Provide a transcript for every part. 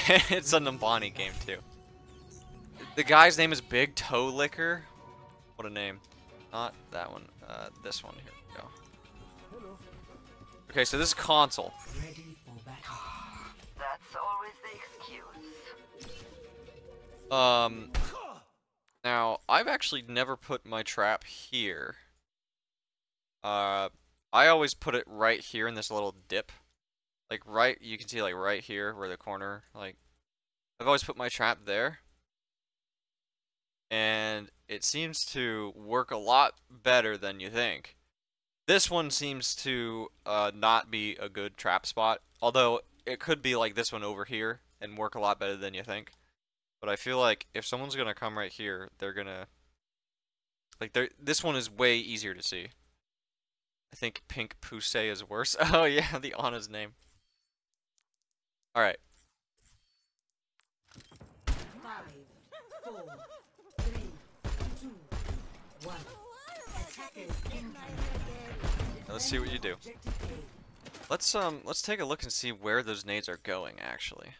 It's a Numbani game too. The guy's name is Big Toe Licker. What a name. Not that one. This one. Here we go. Okay, so this is console. That's always the excuse. Now, I've actually never put my trap here. I always put it right here in this little dip. Like right, you can see like right here where the corner, like, I've always put my trap there. And it seems to work a lot better than you think. This one seems to not be a good trap spot, although it could be like this one over here and work a lot better than you think. But I feel like if someone's gonna come right here, they're gonna this one is way easier to see. I think Pink Poussey is worse. Oh yeah, the Anna's name. All right. 5, 4, 3, 2, 1. Attackers incoming. Let's see what you do. Let's take a look and see where those nades are going actually.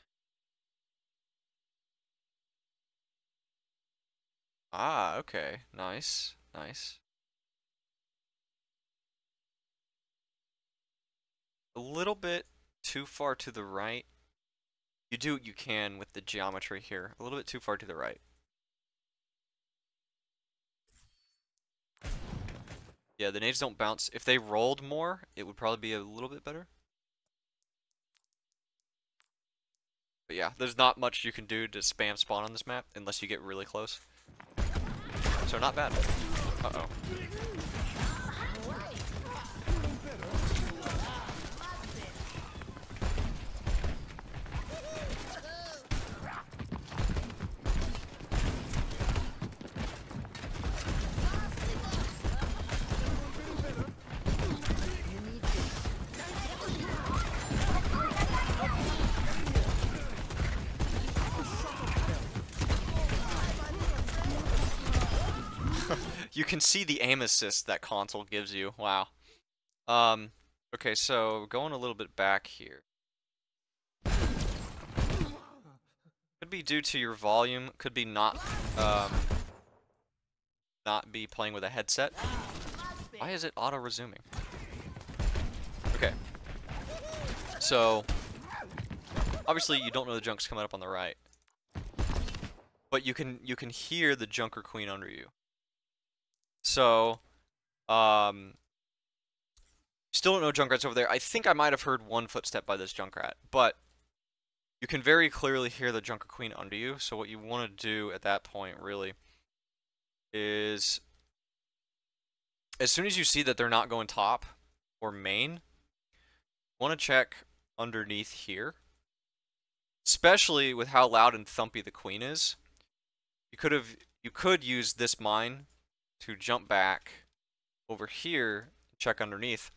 Ah, okay. Nice. Nice. A little bit too far to the right. You do what you can with the geometry here. A little bit too far to the right. Yeah, the nades don't bounce. If they rolled more, it would probably be a little bit better. But yeah, there's not much you can do to spam spawn on this map unless you get really close. So not bad. Uh-oh. You can see the aim assist that console gives you. Wow. Okay, so going a little bit back here. Could be due to your volume, could be not be playing with a headset. Why is it auto-resuming? Okay. So, obviously you don't know the junk's coming up on the right. But you can hear the Junker Queen under you. So, still don't know Junkrat's over there. I think I might have heard one footstep by this Junkrat, but you can very clearly hear the Junker Queen under you. So what you want to do at that point, really, is as soon as you see that they're not going top or main, you want to check underneath here. Especially with how loud and thumpy the Queen is. You could use this mine to jump back over here, check underneath,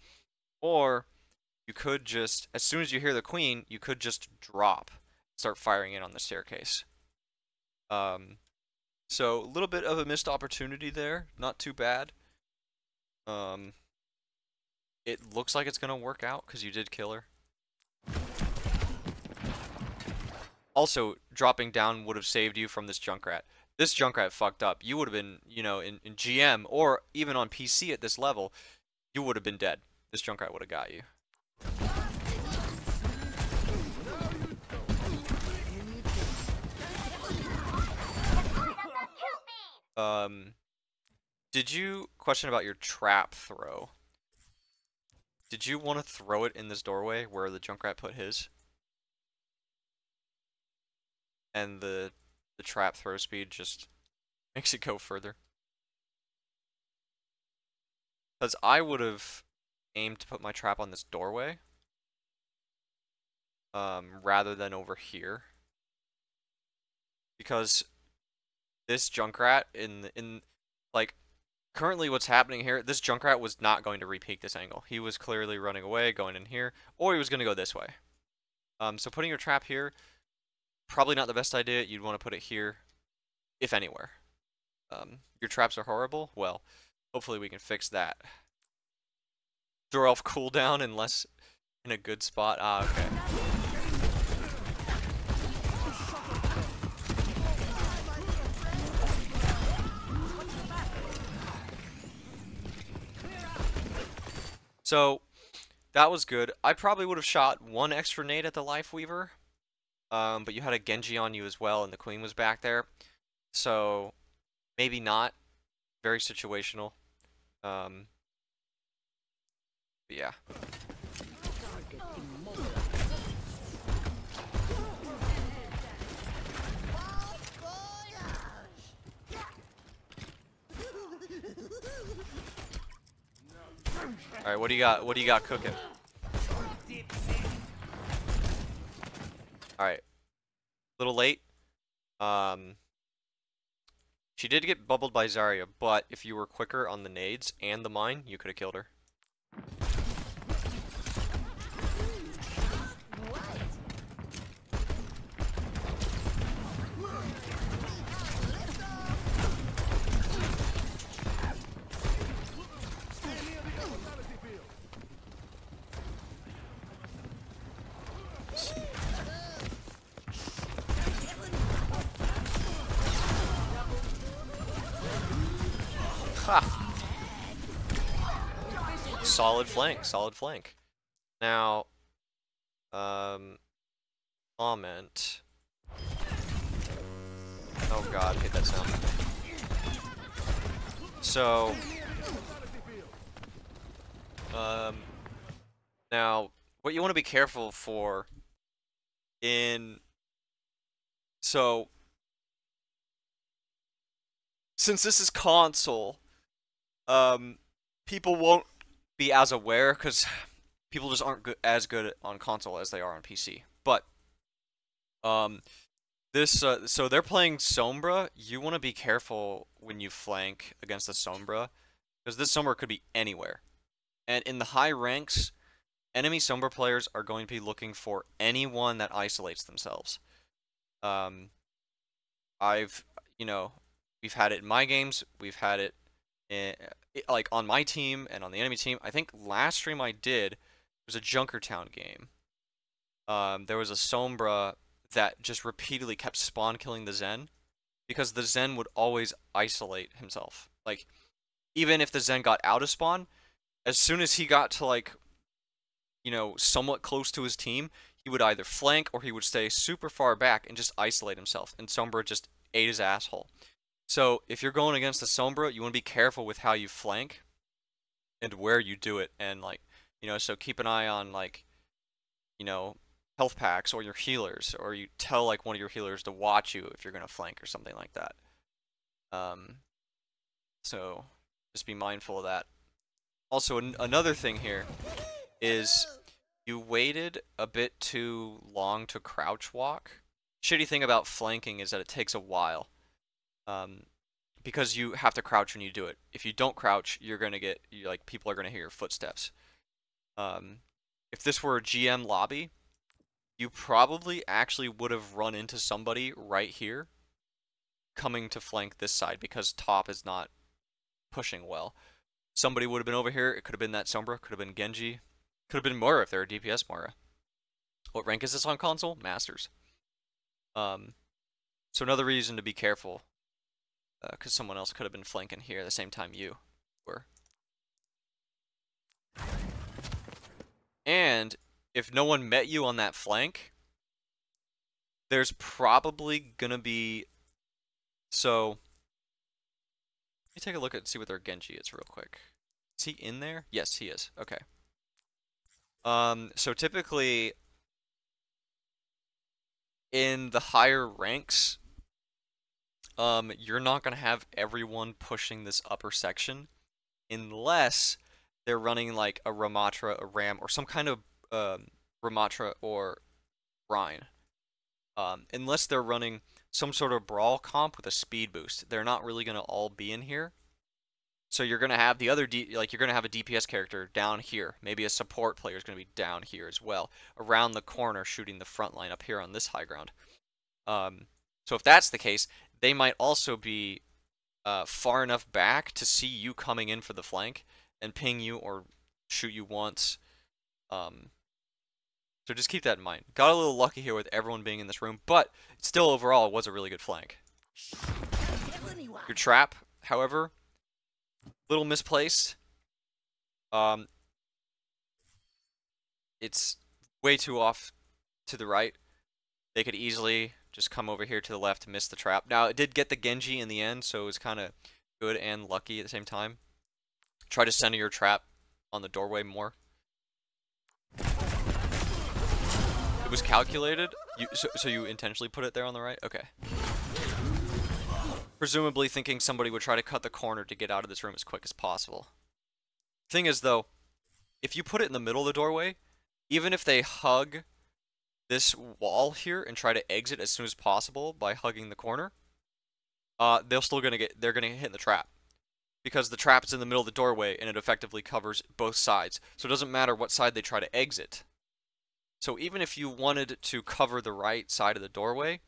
or you could just, as soon as you hear the Queen, you could just drop, start firing in on the staircase. So a little bit of a missed opportunity there, not too bad. It looks like it's gonna work out because you did kill her. Also, dropping down would have saved you from this Junkrat. This Junkrat fucked up. You would have been, you know, in GM or even on PC at this level, you would have been dead. This Junkrat would have got you. Did you question about your trap throw? Did you want to throw it in this doorway where the Junkrat put his? And the trap throw speed just makes it go further. Because I would have aimed to put my trap on this doorway rather than over here. Because this Junkrat like currently what's happening here, this Junkrat was not going to re-peek this angle. He was clearly running away, going in here, or he was going to go this way. So putting your trap here, probably not the best idea. You'd want to put it here, if anywhere. Your traps are horrible? Well, hopefully we can fix that. Throw off cooldown unless in a good spot. Ah, okay. So that was good. I probably would have shot one extra nade at the Life Weaver, but you had a Genji on you as well, and the Queen was back there. So maybe not. Very situational. But yeah. All right, what do you got? What do you got cooking? All right, a little late. She did get bubbled by Zarya, but if you were quicker on the nades and the mine, you could have killed her. Ha! Solid flank, solid flank. Now, comment. Oh god, hate that sound. So, now, what you want to be careful for so, since this is console, people won't be as aware because people just aren't as good on console as they are on PC. But, so they're playing Sombra. You want to be careful when you flank against the Sombra, because this Sombra could be anywhere. And in the high ranks, enemy Sombra players are going to be looking for anyone that isolates themselves. We've had it in my games, we've had it like on my team and on the enemy team. I think last stream I did was a Junkertown game. There was a Sombra that just repeatedly kept spawn killing the Zen because the Zen would always isolate himself. Like, even if the Zen got out of spawn, as soon as he got to, like, somewhat close to his team, he would either flank or he would stay super far back and just isolate himself, and Sombra just ate his asshole. So if you're going against a Sombra, you want to be careful with how you flank and where you do it, and so keep an eye on health packs or your healers, or you tell like one of your healers to watch you if you're gonna flank or something like that. So just be mindful of that. Also, another thing here is you waited a bit too long to crouch walk. Shitty thing about flanking is that it takes a while. Because you have to crouch when you do it. If you don't crouch, you're gonna get people are gonna hear your footsteps. If this were a GM lobby, you probably actually would have run into somebody right here coming to flank this side because top is not pushing well. Somebody would have been over here. It could have been that Sombra, could have been Genji, could have been Moira if they're a DPS Moira. What rank is this on console? Masters. So another reason to be careful, because someone else could have been flanking here at the same time you were. And if no one met you on that flank, there's probably gonna be. So let me take a look at see what their Genji is real quick. Is he in there? Yes, he is. Okay. So typically in the higher ranks, you're not gonna have everyone pushing this upper section unless they're running like a Ramatra, a Ram, or some kind of Ramatra or Rhine. Unless they're running some sort of brawl comp with a speed boost, they're not really gonna all be in here. So you're gonna have the other you're gonna have a DPS character down here. Maybe a support player is gonna be down here as well, around the corner shooting the front line up here on this high ground. So if that's the case, they might also be far enough back to see you coming in for the flank and ping you or shoot you once. So just keep that in mind. Got a little lucky here with everyone being in this room, but still overall it was a really good flank. Your trap, however, little misplaced. it's way too off to the right. They could easily just come over here to the left to miss the trap. Now, it did get the Genji in the end, so it was kind of good and lucky at the same time. Try to center your trap on the doorway more. It was calculated? So you intentionally put it there on the right? Okay. Presumably thinking somebody would try to cut the corner to get out of this room as quick as possible. Thing is, though, if you put it in the middle of the doorway, even if they hug this wall here and try to exit as soon as possible by hugging the corner, they're gonna get hit in the trap. Because the trap is in the middle of the doorway and it effectively covers both sides. So it doesn't matter what side they try to exit. So even if you wanted to cover the right side of the doorway,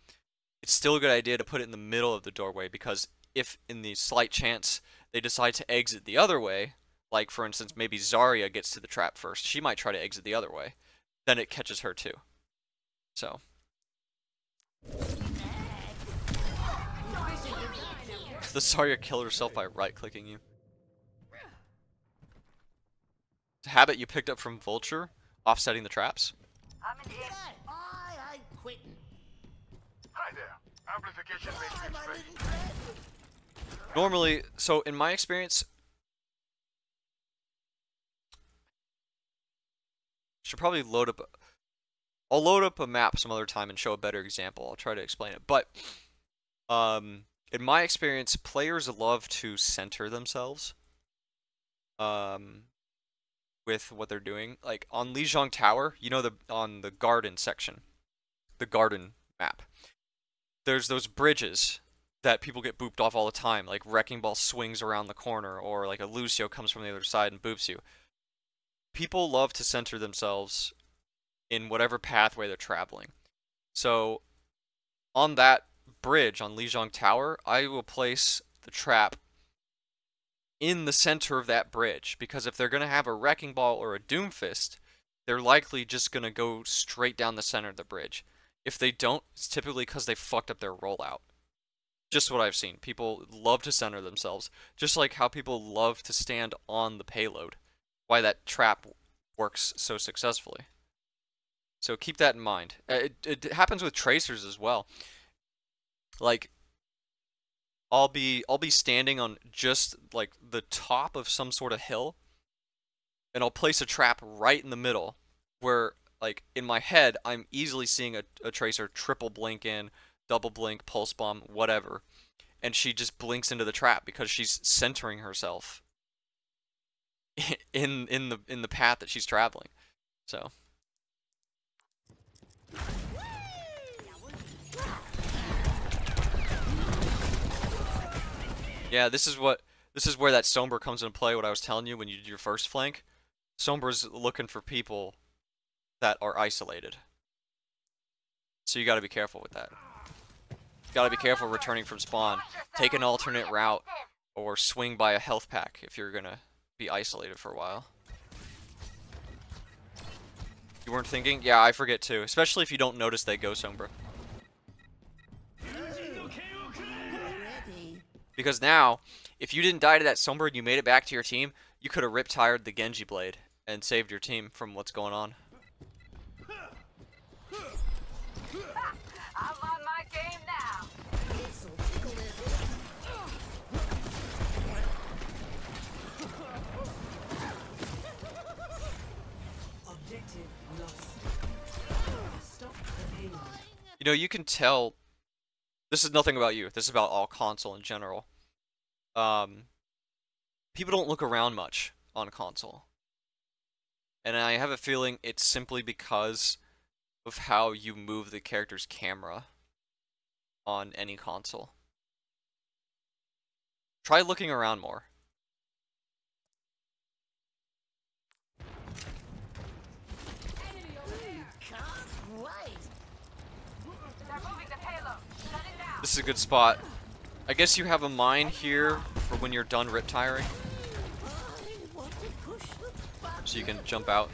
it's still a good idea to put it in the middle of the doorway, because if in the slight chance they decide to exit the other way, like for instance maybe Zarya gets to the trap first, she might try to exit the other way, then it catches her too. So the Zarya killed herself by right-clicking you. It's a habit you picked up from Vulture, offsetting the traps. I'm in the I'm quitting. Hi there. Amplification makes me ready. Normally, so in my experience, should probably load up. I'll load up a map some other time and show a better example. I'll try to explain it. But in my experience, players love to center themselves with what they're doing. Like on Lijiang Tower, you know, on the garden section, the garden map, there's those bridges that people get booped off all the time. Like Wrecking Ball swings around the corner, or like a Lucio comes from the other side and boops you. People love to center themselves in whatever pathway they're traveling. So on that bridge on Lijiang Tower, I will place the trap in the center of that bridge, because if they're going to have a Wrecking Ball or a Doomfist, they're likely just going to go straight down the center of the bridge. If they don't, it's typically because they fucked up their rollout. Just what I've seen. People love to center themselves, just like how people love to stand on the payload. Why that trap works so successfully. So keep that in mind. It happens with tracers as well. Like, I'll be standing on just like the top of some sort of hill, and I'll place a trap right in the middle, where like in my head I'm easily seeing a tracer triple blink in, double blink, pulse bomb, whatever, and she just blinks into the trap because she's centering herself in the path that she's traveling. So yeah, this is where that Sombra comes into play, what I was telling you when you did your first flank. Sombra's looking for people that are isolated. So you gotta be careful with that. You gotta be careful returning from spawn. Take an alternate route, or swing by a health pack if you're gonna be isolated for a while. You weren't thinking? Yeah, I forget too. Especially if you don't notice they go Sombra. Because now, if you didn't die to that Sombra and you made it back to your team, you could have rip-tired the Genji blade and saved your team from what's going on. I'm on my game now. Objective lost. Stop the payload. You know, you can tell. This is nothing about you. This is about all console in general. People don't look around much on console. And I have a feeling it's simply because of how you move the character's camera on any console. Try looking around more. They're moving the payload. Shut it down. This is a good spot. I guess you have a mine here for when you're done rip-tiring, so you can jump out.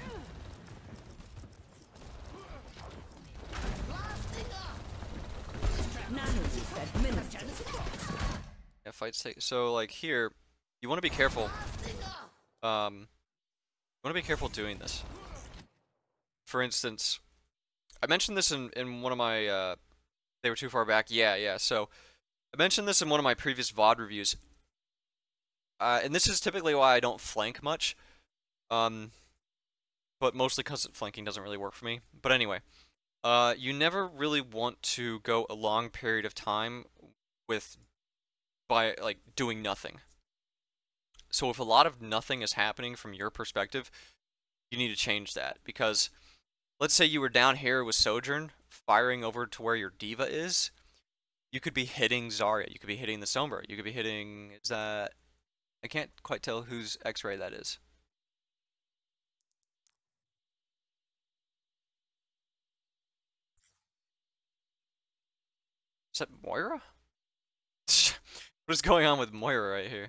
Yeah, fights take. So like here, you want to be careful. You want to be careful doing this. for instance, I mentioned this in one of my, they were too far back. Yeah. So I mentioned this in one of my previous VOD reviews. And this is typically why I don't flank much. But mostly because flanking doesn't really work for me. But anyway, you never really want to go a long period of time by like doing nothing. So if a lot of nothing is happening from your perspective, you need to change that, because let's say you were down here with Sojourn firing over to where your diva is, you could be hitting Zarya, you could be hitting the Sombra, you could be hitting, is that, I can't quite tell whose X-ray that is. Is that Moira? What is going on with Moira right here?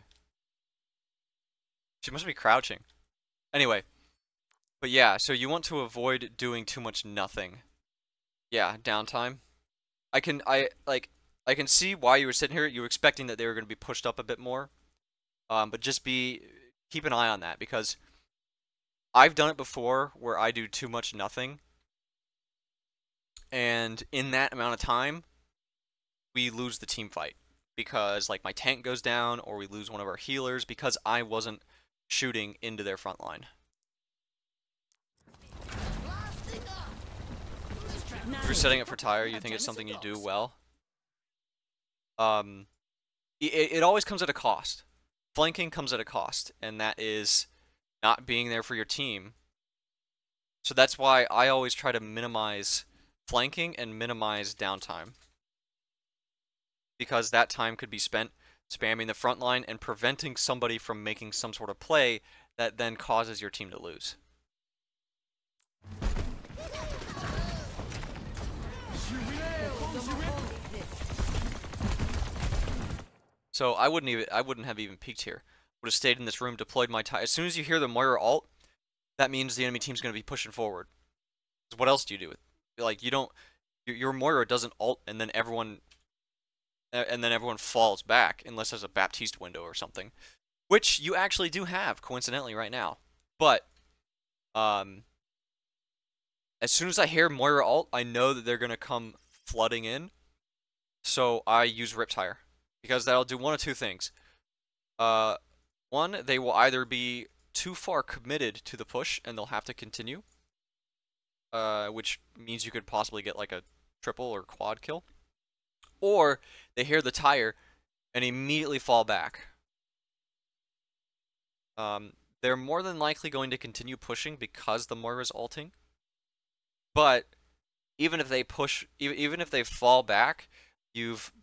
She must be crouching. Anyway, but yeah, so you want to avoid doing too much nothing. Yeah, downtime. I can see why you were sitting here. You were expecting that they were going to be pushed up a bit more. But just keep an eye on that, because I've done it before where I do too much nothing. And in that amount of time, we lose the team fight, because like my tank goes down, or we lose one of our healers because I wasn't shooting into their front line. If you're setting up for tire, you think it's something you do well. It always comes at a cost. Flanking comes at a cost, and that is not being there for your team. So that's why I always try to minimize flanking and minimize downtime, because that time could be spent spamming the front line and preventing somebody from making some sort of play that then causes your team to lose. So I wouldn't have even peeked here. Would have stayed in this room, deployed my tire. As soon as you hear the Moira ult, that means the enemy team's going to be pushing forward. What else do you do? Like, you don't, your Moira doesn't ult and then everyone falls back, unless there's a Baptiste window or something, which you actually do have coincidentally right now. But as soon as I hear Moira ult, I know that they're going to come flooding in, so I use Rip Tire, because that'll do one of two things. One, they will either be too far committed to the push and they'll have to continue, which means you could possibly get like a triple or quad kill, or they hear the tire and immediately fall back. They're more than likely going to continue pushing because the Moira's ulting, but even if they push, even if they fall back, you've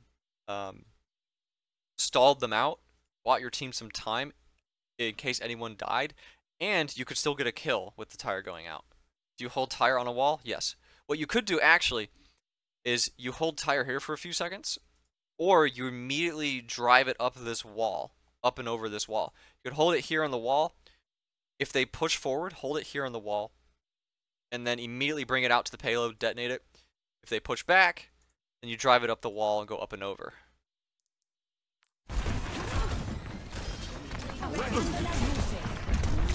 stalled them out, bought your team some time in case anyone died, and you could still get a kill with the tire going out. Do you hold tire on a wall? Yes. What you could do actually is you hold tire here for a few seconds, or you immediately drive it up this wall, up and over this wall. You could hold it here on the wall. If they push forward, hold it here on the wall, and then immediately bring it out to the payload, detonate it. If they push back, then you drive it up the wall and go up and over.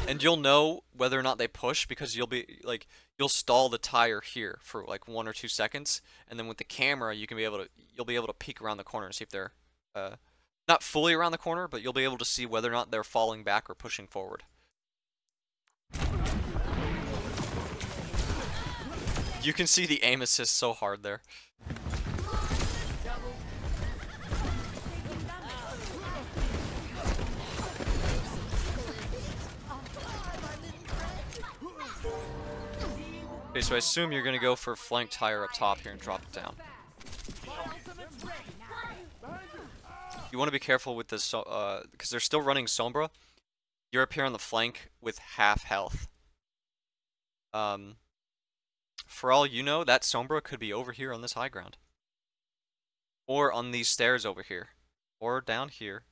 And you'll know whether or not they push, because you'll stall the tire here for like 1 or 2 seconds, and then with the camera you'll be able to peek around the corner and see if they're not fully around the corner, but you'll be able to see whether or not they're falling back or pushing forward. You can see the aim assist so hard there. Okay, so I assume you're going to go for flank tire up top here and drop it down. You want to be careful with this, because they're still running Sombra. You're up here on the flank with half health. For all you know, that Sombra could be over here on this high ground. Or on these stairs over here. Or down here.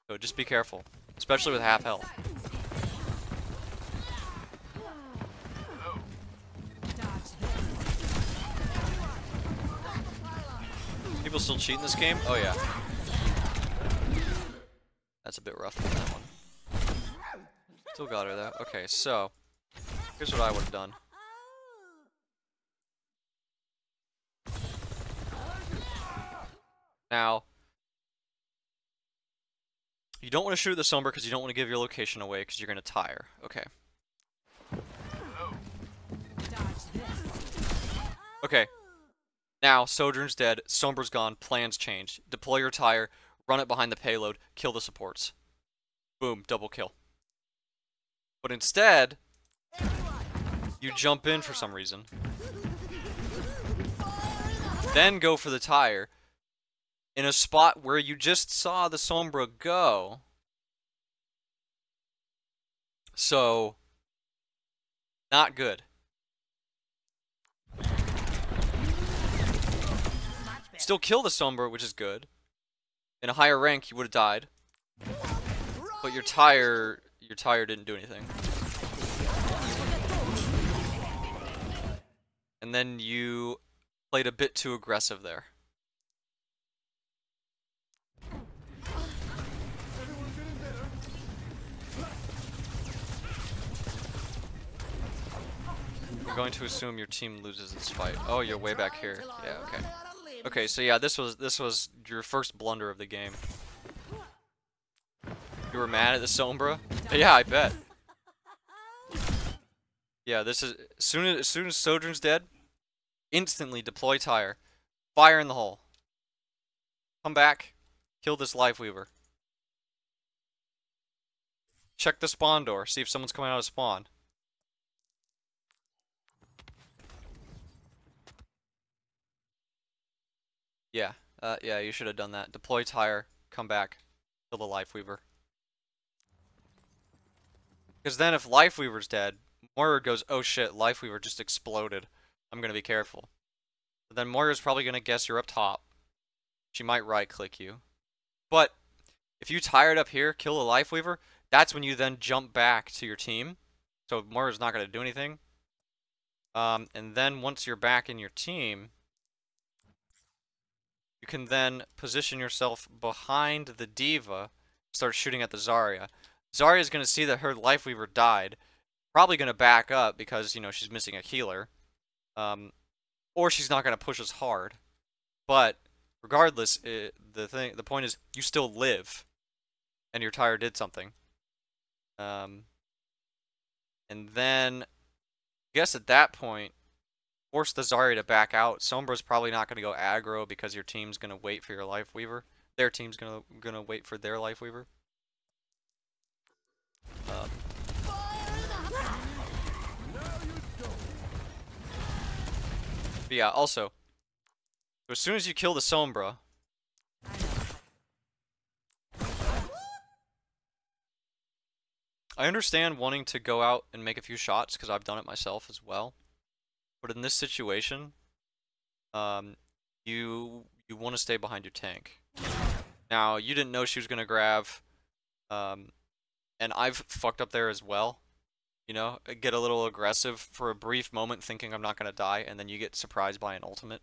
So just be careful, especially with half health. People still cheat in this game? Oh yeah. That's a bit rough on that one. Still got her though. Okay, so Here's what I would have done. Now, you don't want to shoot at the Sombra because you don't want to give your location away because you're going to tire. Okay. Okay. Now, Sojourn's dead, Sombra's gone, plans changed. Deploy your tire, run it behind the payload, kill the supports. Boom, double kill. But instead, you jump in for some reason. Then go for the tire. In a spot where you just saw the Sombra go. So, not good. Still kill the Sombra, which is good. In a higher rank, you would have died. But your tire didn't do anything. And then you played a bit too aggressive there. I'm going to assume your team loses this fight. Oh, you're way back here. Yeah, okay. Okay, so yeah, this was your first blunder of the game. You were mad at the Sombra? Yeah, I bet. Yeah, this is as soon as Sojourn's dead, instantly deploy tire. Fire in the hole. Come back, kill this Lifeweaver. Check the spawn door, see if someone's coming out of spawn. Yeah, yeah, you should have done that. Deploy tire, come back, kill the Lifeweaver. Because then if Lifeweaver's dead, Moira goes, oh shit, Lifeweaver just exploded. I'm gonna be careful. But then Moira's probably gonna guess you're up top. She might right-click you. But if you tire it up here, kill the Lifeweaver, that's when you then jump back to your team. So Moira's not gonna do anything. And then once you're back in your team, you can then position yourself behind the D.Va, start shooting at the Zarya. Zarya's going to see that her Lifeweaver died, probably going to back up because, you know, she's missing a healer. Or she's not going to push as hard. But regardless, the point is you still live, and your tire did something. And then, I guess at that point, force the Zarya to back out. Sombra's probably not going to go aggro because your team's going to wait for your Lifeweaver. Their team's going to wait for their Lifeweaver. But yeah, also, as soon as you kill the Sombra, I understand wanting to go out and make a few shots because I've done it myself as well. But in this situation, you want to stay behind your tank. Now, you didn't know she was going to grab, and I've fucked up there as well. You know, get a little aggressive for a brief moment thinking I'm not going to die, and then you get surprised by an ultimate.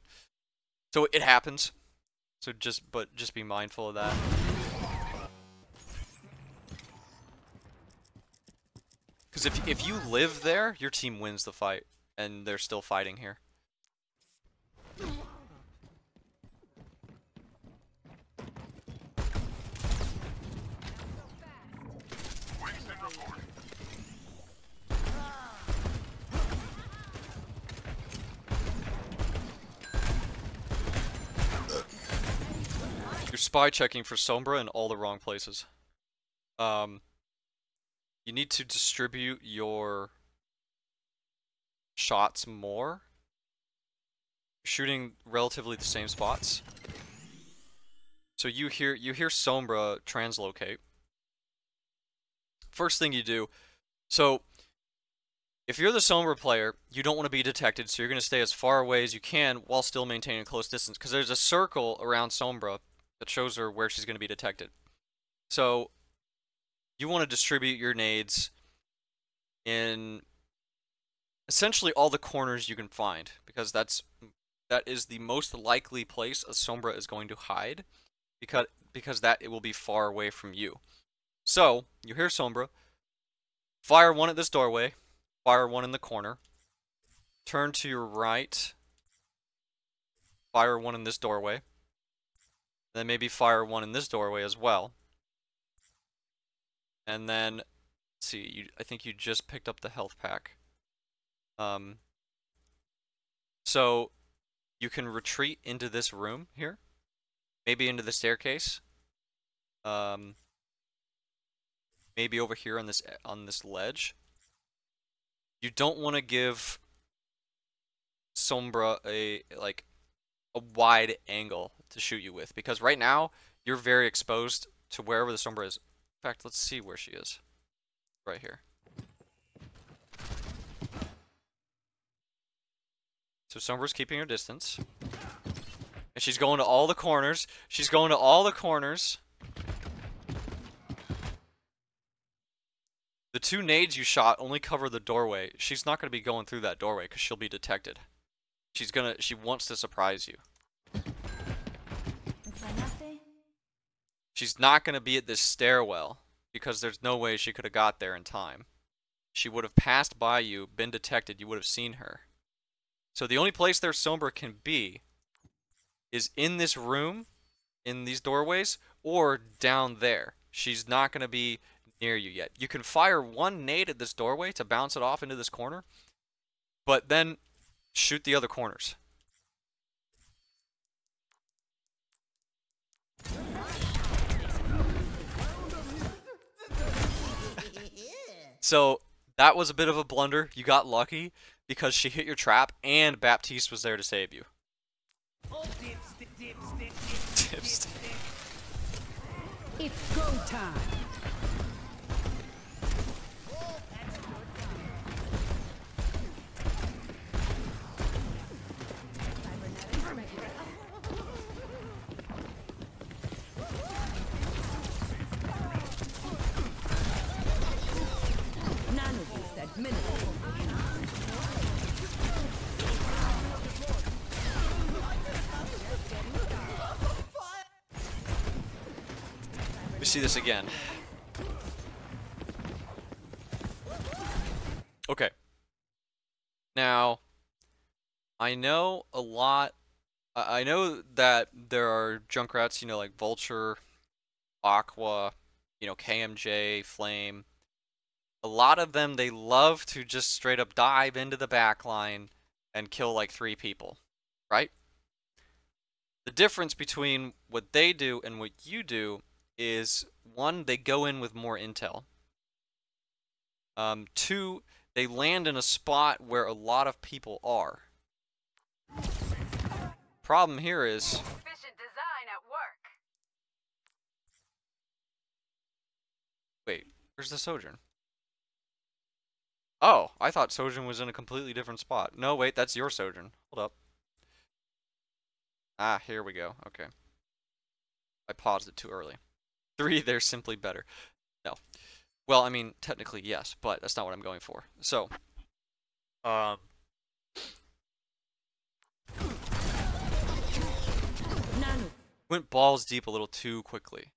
So it happens. So just be mindful of that. Because if you live there, your team wins the fight. And they're still fighting here. You're spy checking for Sombra in all the wrong places. You need to distribute your shots more. Shooting relatively the same spots. So you hear Sombra translocate. First thing you do, so if you're the Sombra player, you don't want to be detected, so you're going to stay as far away as you can while still maintaining a close distance, because there's a circle around Sombra that shows her where she's going to be detected. So you want to distribute your nades in essentially all the corners you can find, because that is the most likely place a Sombra is going to hide, because that it will be far away from you. So you hear Sombra, fire one at this doorway, fire one in the corner. Turn to your right. Fire one in this doorway. Then maybe fire one in this doorway as well. And then, let's see, I think you just picked up the health pack. So you can retreat into this room here. Maybe into the staircase. Maybe over here on this ledge. You don't want to give Sombra a wide angle to shoot you with, because right now you're very exposed to wherever the Sombra is. In fact, let's see where she is. Right here. So Sombra's keeping her distance. And she's going to all the corners. She's going to all the corners. The 2 nades you shot only cover the doorway. She's not going to be going through that doorway because she'll be detected. She wants to surprise you. She's not going to be at this stairwell because there's no way she could have got there in time. She would have passed by you, been detected, you would have seen her. So the only place their Sombra can be is in this room, in these doorways, or down there. She's not going to be near you yet. You can fire 1 nade at this doorway to bounce it off into this corner, but then shoot the other corners. So that was a bit of a blunder. You got lucky because she hit your trap and Baptiste was there to save you. Dipstick. It's go time. We see this again. Okay. Now, I know a lot. I know that there are Junkrats, you know, like Vulture, Aqua, you know, KMJ, Flame. A lot of them, they love to just straight up dive into the backline and kill like 3 people, right? The difference between what they do and what you do is, 1, they go in with more intel. 2, they land in a spot where a lot of people are. Problem here is, Efficient design at work. wait, where's the Sojourn? Oh, I thought Sojourn was in a completely different spot. No, wait, that's your Sojourn. Hold up. Ah, here we go. Okay. I paused it too early. 3, they're simply better. No. Well, I mean, technically, yes, but that's not what I'm going for. So, went balls deep a little too quickly.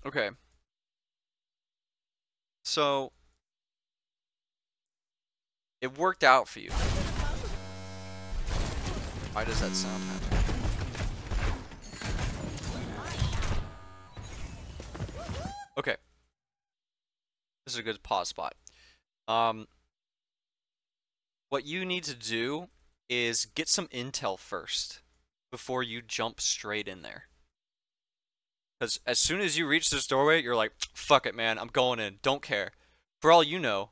Okay. So, it worked out for you. Why does that sound happen? Okay. This is a good pause spot. What you need to do is get some intel first before you jump straight in there. Because as soon as you reach this doorway, you're like, fuck it, man, I'm going in. Don't care. For all you know,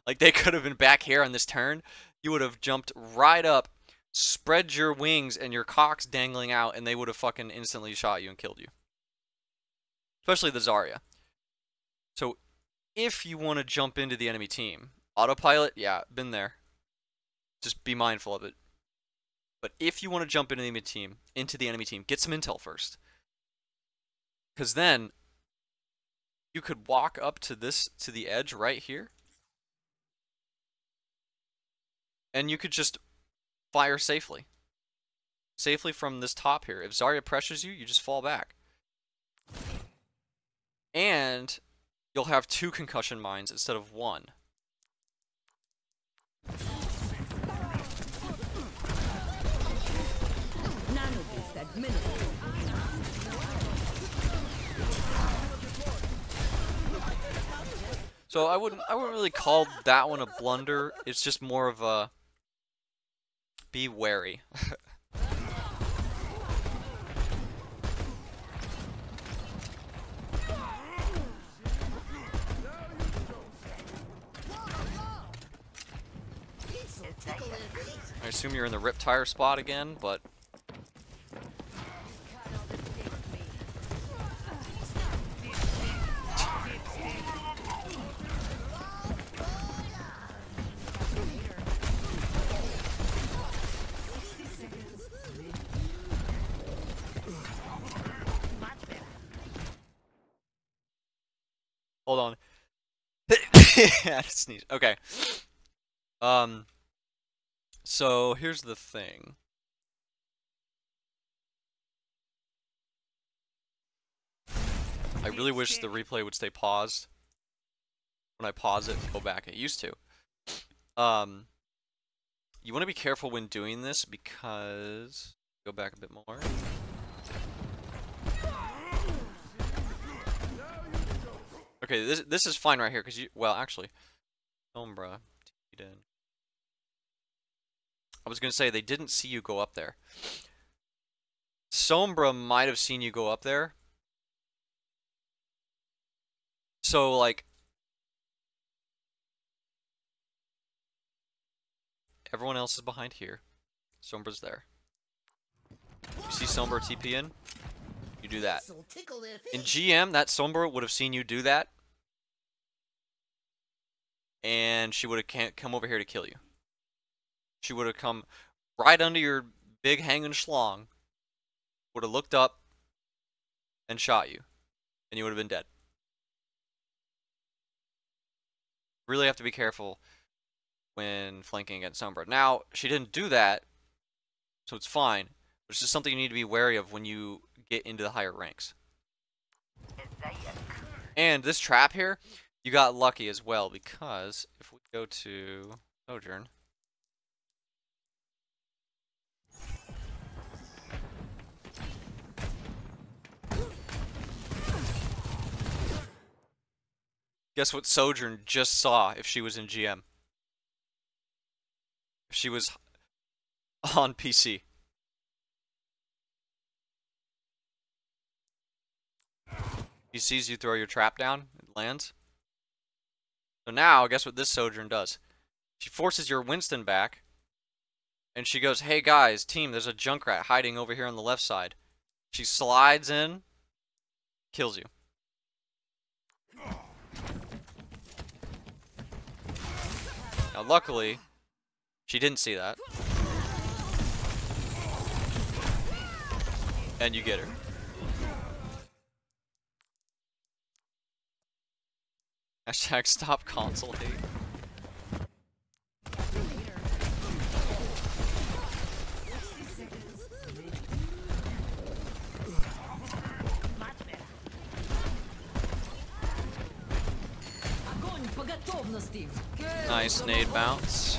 like they could have been back here on this turn. You would have jumped right up, spread your wings and your cocks dangling out, and they would have fucking instantly shot you and killed you. Especially the Zarya. So if you want to jump into the enemy team, autopilot, yeah, been there. Just be mindful of it. But if you want to jump into the enemy team, get some intel first. Because then you could walk up to the edge right here. And you could just fire safely. Safely from this top here. If Zarya pressures you, you just fall back. And you'll have 2 concussion mines instead of 1. So I wouldn't really call that one a blunder. It's just more of a be wary. I assume you're in the rip tire spot again, but hold on. I sneezed. Okay. So here's the thing. I really wish the replay would stay paused. When I pause it, go back. It used to. You want to be careful when doing this because go back a bit more. Okay, this is fine right here because you actually, Sombra TP'd in. I was gonna say they didn't see you go up there. Sombra might have seen you go up there. So like everyone else is behind here. Sombra's there. You see Sombra TP in? You do that. In GM, that Sombra would have seen you do that. And she would have come over here to kill you. She would have come right under your big hanging schlong. Would have looked up and shot you. And you would have been dead. Really have to be careful when flanking against Sombra. Now, she didn't do that, so it's fine. But it's just something you need to be wary of when you get into the higher ranks. And this trap here, you got lucky as well, because if we go to Sojourn, guess what Sojourn just saw if she was in GM? If she was on PC. He sees you throw your trap down, it lands. So now, guess what this Sojourn does? She forces your Winston back, and she goes, hey guys, team, there's a Junkrat hiding over here on the left side. She slides in, kills you. Now luckily, she didn't see that. And you get her. Hashtag stop console hate. Nice nade bounce.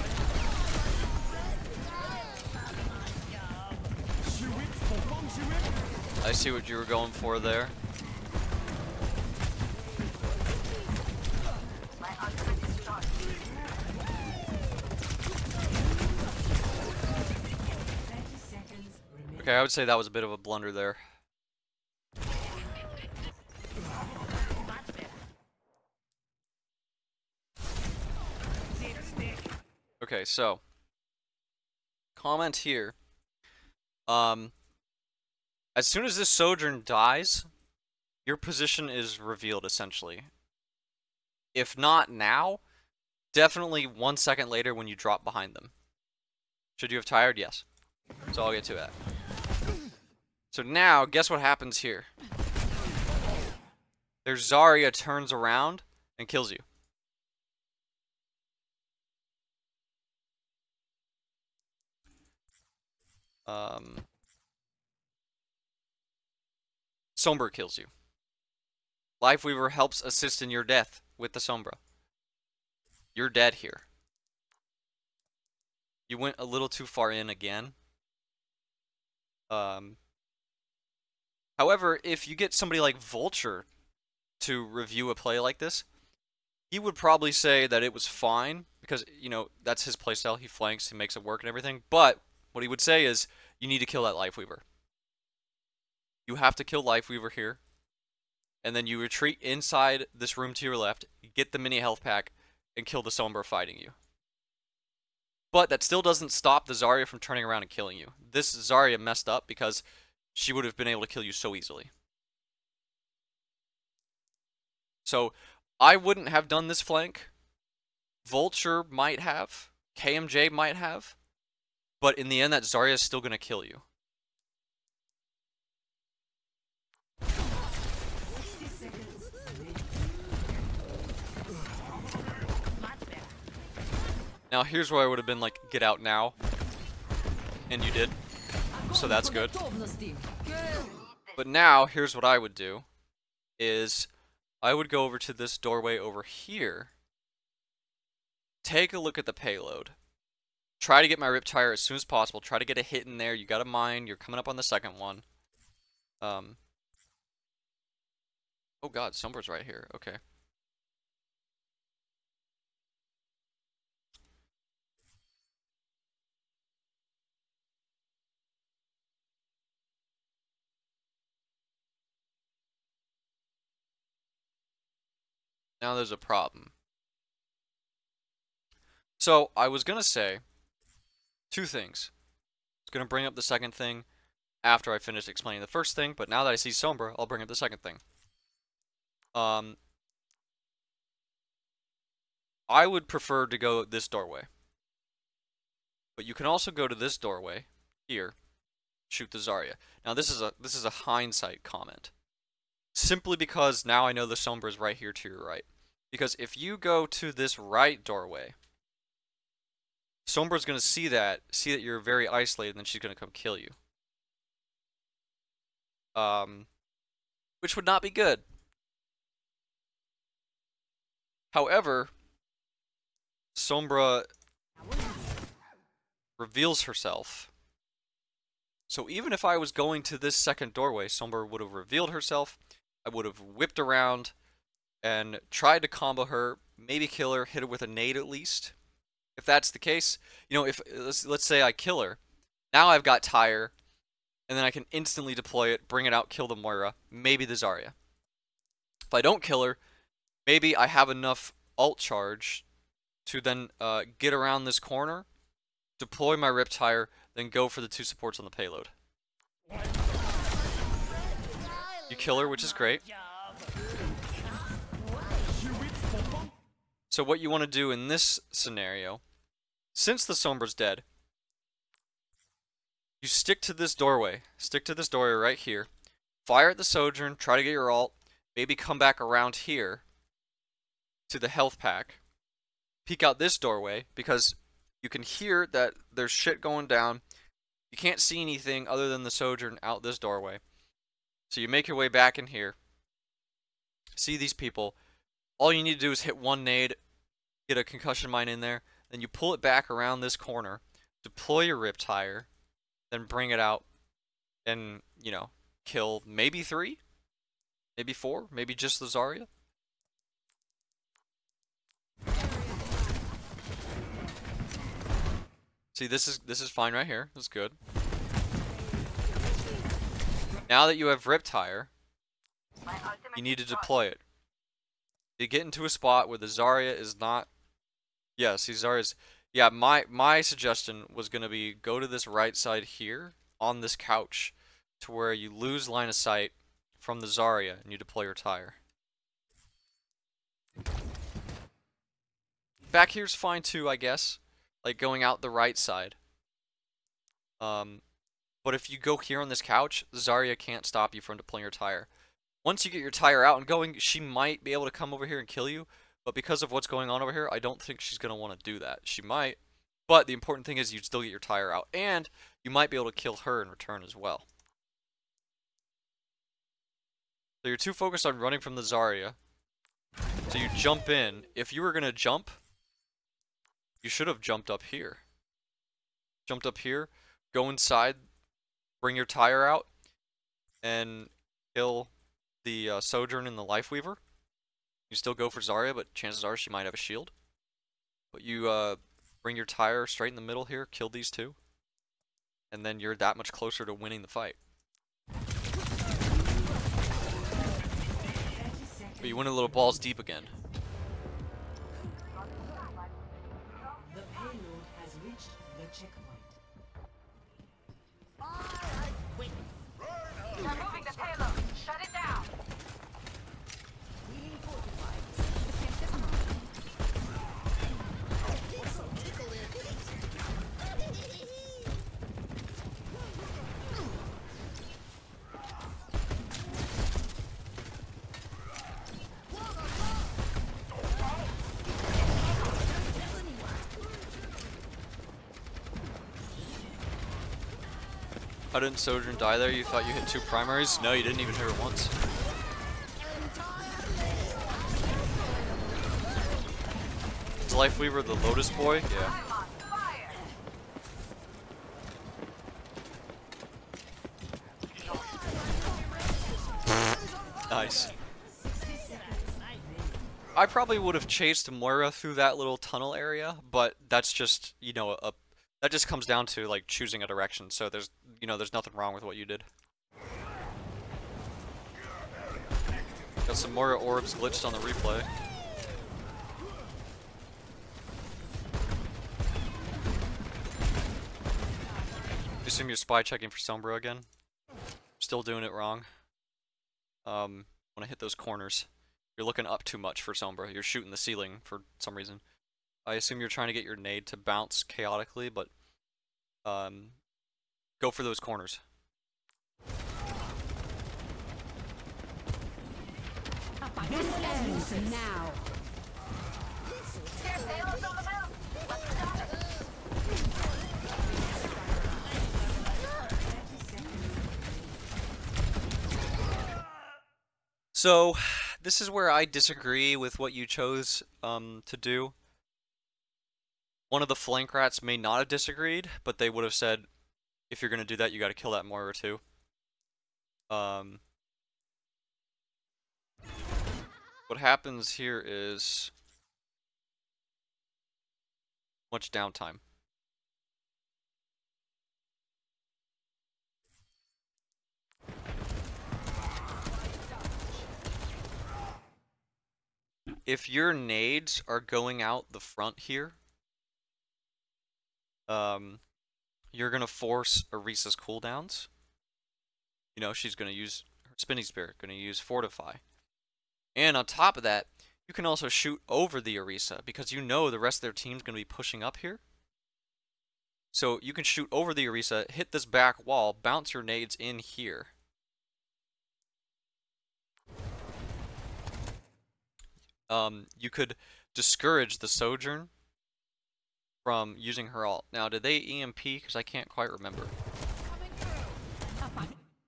I see what you were going for there. Okay, I would say that was a bit of a blunder there. Okay, so comment here. As soon as this Sojourn dies, your position is revealed essentially. If not now, definitely 1 second later when you drop behind them. Should you have tired? Yes. So I'll get to that. So now, guess what happens here? There's Zarya turns around and kills you. Sombra kills you. Lifeweaver helps assist in your death with the Sombra. You're dead here. You went a little too far in again. However, if you get somebody like Vulture to review a play like this, he would probably say that it was fine because, you know, that's his playstyle. He flanks, he makes it work and everything. But what he would say is, you need to kill that Lifeweaver. You have to kill Lifeweaver here. And then you retreat inside this room to your left, get the mini health pack, and kill the Sombra fighting you. But that still doesn't stop the Zarya from turning around and killing you. This Zarya messed up because she would have been able to kill you so easily. So, I wouldn't have done this flank. Vulture might have. KMJ might have. But in the end, that Zarya is still going to kill you. Now here's where I would have been like, get out now. And you did. So that's good. But now, here's what I would do. Is, I would go over to this doorway over here. Take a look at the payload. Try to get my Riptire as soon as possible. Try to get a hit in there. You got a mine. You're coming up on the second one. Oh god, Sombra's right here. Okay. Now there's a problem. So, I was going to say two things. I was going to bring up the second thing after I finish explaining the first thing, but now that I see Sombra, I'll bring up the second thing. I would prefer to go this doorway. But you can also go to this doorway here, shoot the Zarya. Now this is a hindsight comment. Simply because now I know the Sombra is right here to your right. Because if you go to this right doorway, Sombra's going to see that you're very isolated, and then she's going to come kill you. Which would not be good. However, Sombra reveals herself. So even if I was going to this second doorway, Sombra would have revealed herself. I would have whipped around and tried to combo her, maybe kill her, hit her with a nade at least. If that's the case, you know, if let's say I kill her, now I've got Tire, and then I can instantly deploy it, bring it out, kill the Moira, maybe the Zarya. If I don't kill her, maybe I have enough ult charge to then get around this corner, deploy my Riptire, then go for the two supports on the payload. You kill her, which is great. So what you want to do in this scenario, since the Sombra's dead, you stick to this doorway. Stick to this doorway right here. Fire at the Sojourn, try to get your ult, maybe come back around here to the health pack. Peek out this doorway, because you can hear that there's shit going down. You can't see anything other than the Sojourn out this doorway. So you make your way back in here. See these people. All you need to do is hit one nade, get a concussion mine in there, then you pull it back around this corner, deploy your Riptire, then bring it out, and, you know, kill maybe 3, maybe 4, maybe just the Zarya. See, this is fine right here. This is good. Now that you have Riptire, you need to deploy it. You get into a spot where the Zarya is not. Yeah, see, Zarya's. Yeah, my suggestion was gonna be go to this right side here on this couch, to where you lose line of sight from the Zarya and you deploy your Tire. Back here's fine too, I guess. Like going out the right side. But if you go here on this couch, Zarya can't stop you from deploying your Tire. Once you get your Tire out and going, she might be able to come over here and kill you. But because of what's going on over here, I don't think she's going to want to do that. She might, But the important thing is you'd still get your tire out, and you might be able to kill her in return as well. So you're too focused on running from the Zarya. So you jump in. If you were going to jump, you should have jumped up here. Jumped up here, go inside, bring your tire out, and kill the Sojourn and the Lifeweaver. You still go for Zarya, but chances are she might have a shield. But you bring your tire straight in the middle here, kill these two, and then you're that much closer to winning the fight. But you went a little balls deep again. The payload has reached the checkpoint. I quit. Removing the payload. Shut it down. Being fortified. Get some tickle in it. How didn't Sojourn die there? You thought you hit 2 primaries? No, you didn't even hit her once. Is Lifeweaver the Lotus Boy? Yeah. I'm on fire. Nice. I probably would have chased Moira through that little tunnel area, but that's just, you know, that just comes down to like choosing a direction. So there's, you know, there's nothing wrong with what you did. Got some Moira orbs glitched on the replay. Assume you're spy checking for Sombra again. Still doing it wrong. When I hit those corners, you're looking up too much for Sombra. You're shooting the ceiling for some reason. I assume you're trying to get your nade to bounce chaotically, but go for those corners. This ends now. There's payloads on the move. Let's stop it. So, this is where I disagree with what you chose to do. One of the flank rats may not have disagreed, but they would have said, if you're going to do that, you got to kill that Moira too. What happens here is much downtime. If your nades are going out the front here, you're gonna force Orisa's cooldowns. You know, she's gonna use her Spinning Spirit, gonna use Fortify. And on top of that, you can also shoot over the Orisa, because you know the rest of their team's gonna be pushing up here. So you can shoot over the Orisa, hit this back wall, bounce your nades in here. You could discourage the Sojourn from using her ult. Now, did they EMP? Because I can't quite remember.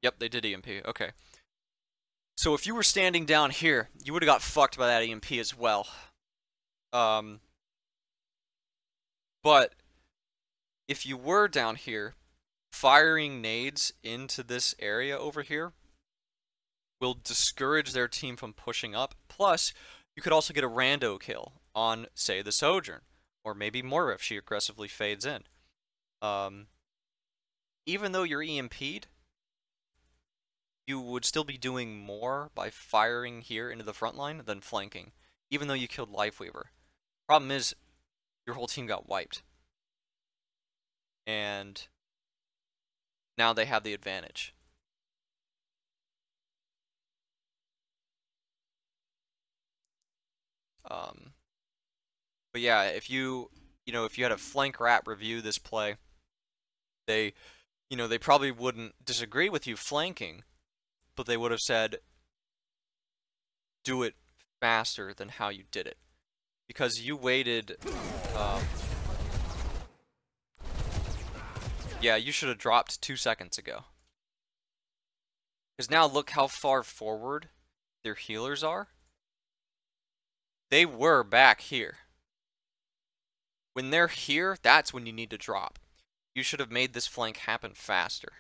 Yep, they did EMP. Okay. So if you were standing down here, you would have got fucked by that EMP as well. But if you were down here, firing nades into this area over here will discourage their team from pushing up. Plus, you could also get a rando kill on, say, the Sojourn. Or maybe Moira if she aggressively fades in. Even though you're EMP'd, you would still be doing more by firing here into the front line than flanking. Even though you killed Lifeweaver. Problem is, your whole team got wiped. And now they have the advantage. But yeah, if you had a flank rat review this play, they probably wouldn't disagree with you flanking, but they would have said, do it faster than how you did it. Because you waited, Yeah, you should have dropped 2 seconds ago. Because now look how far forward their healers are. They were back here. When they're here, that's when you need to drop. You should have made this flank happen faster.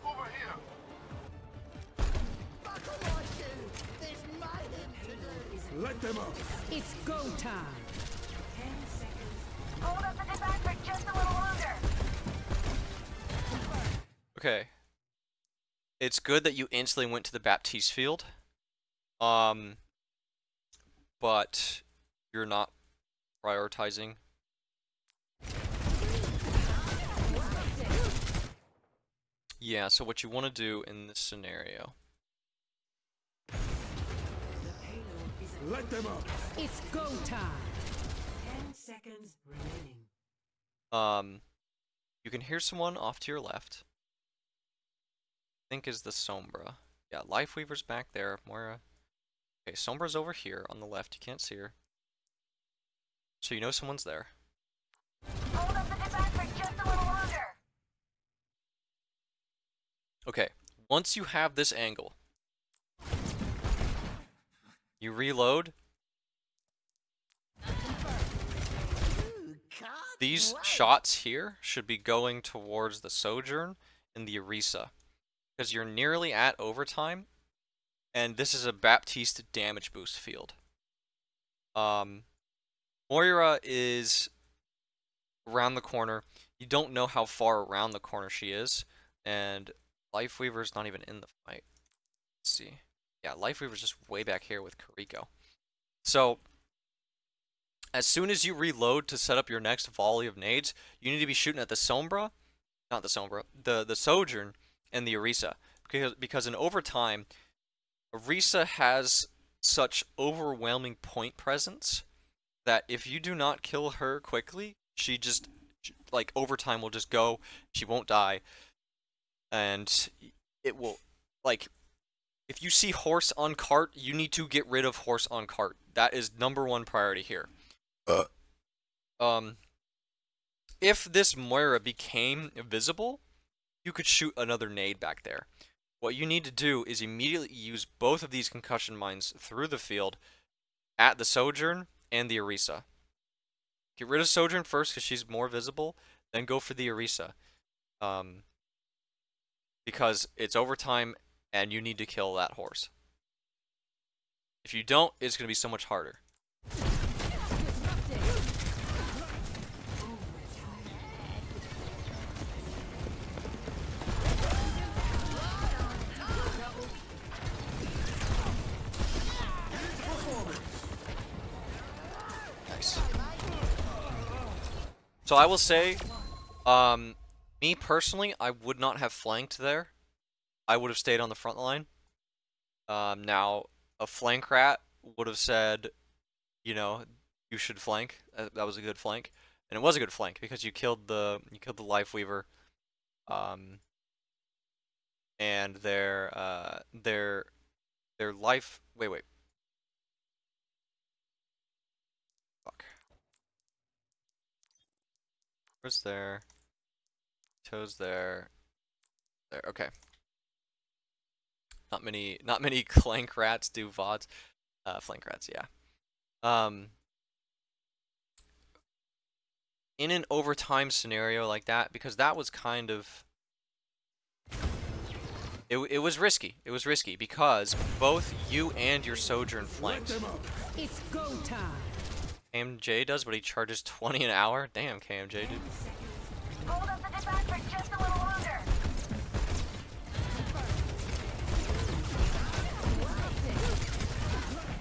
Over here. Buckle my shoe. There's mayhem to do. Let them up. It's go time. 10 seconds. Hold up the design for just a little longer. Okay. It's good that you instantly went to the Baptiste field. But you're not prioritizing. Yeah, so what you want to do in this scenario. The payload is at Let them up. It's go time. 10 seconds remaining. You can hear someone off to your left. I think is the Sombra. Yeah, Lifeweaver's back there. Moira. Okay, Sombra's over here on the left. You can't see her. So you know someone's there. Hold up the design for just a little longer. Okay, once you have this angle, you reload. These shots here should be going towards the Sojourn and the Orisa, because you're nearly at overtime, and this is a Baptiste damage boost field. Moira is around the corner. You don't know how far around the corner she is, and Lifeweaver's not even in the fight. Let's see. Yeah, Lifeweaver's just way back here with Kariko. So, as soon as you reload to set up your next volley of nades, you need to be shooting at the Sombra, not the Sombra, the Sojourn and the Orisa. Because in overtime, Orisa has such overwhelming point presence that if you do not kill her quickly, she just, like, overtime will just go, she won't die. And it will, like, if you see horse on cart, you need to get rid of horse on cart. That is #1 priority here. If this Moira became visible, you could shoot another nade back there. What you need to do is immediately use both of these concussion mines through the field at the Sojourn and the Orisa. Get rid of Sojourn first because she's more visible, then go for the Orisa. Because it's overtime and you need to kill that horse. If you don't, it's going to be so much harder. Nice. So I will say, me personally, I would not have flanked there. I would have stayed on the front line. Now, a flank rat would have said, you know, you should flank. That was a good flank, and it was a good flank because you killed the Lifeweaver, and their life. Wait. Fuck. Where's there? Toes there. There. Okay. Not many clank rats do VODs. Flank rats, yeah. In an overtime scenario like that, because that was kind of... It was risky. It was risky because both you and your Sojourn flanked. It's go time. KMJ does, but he charges 20 an hour? Damn, KMJ, dude. Hold up the design for just a little longer.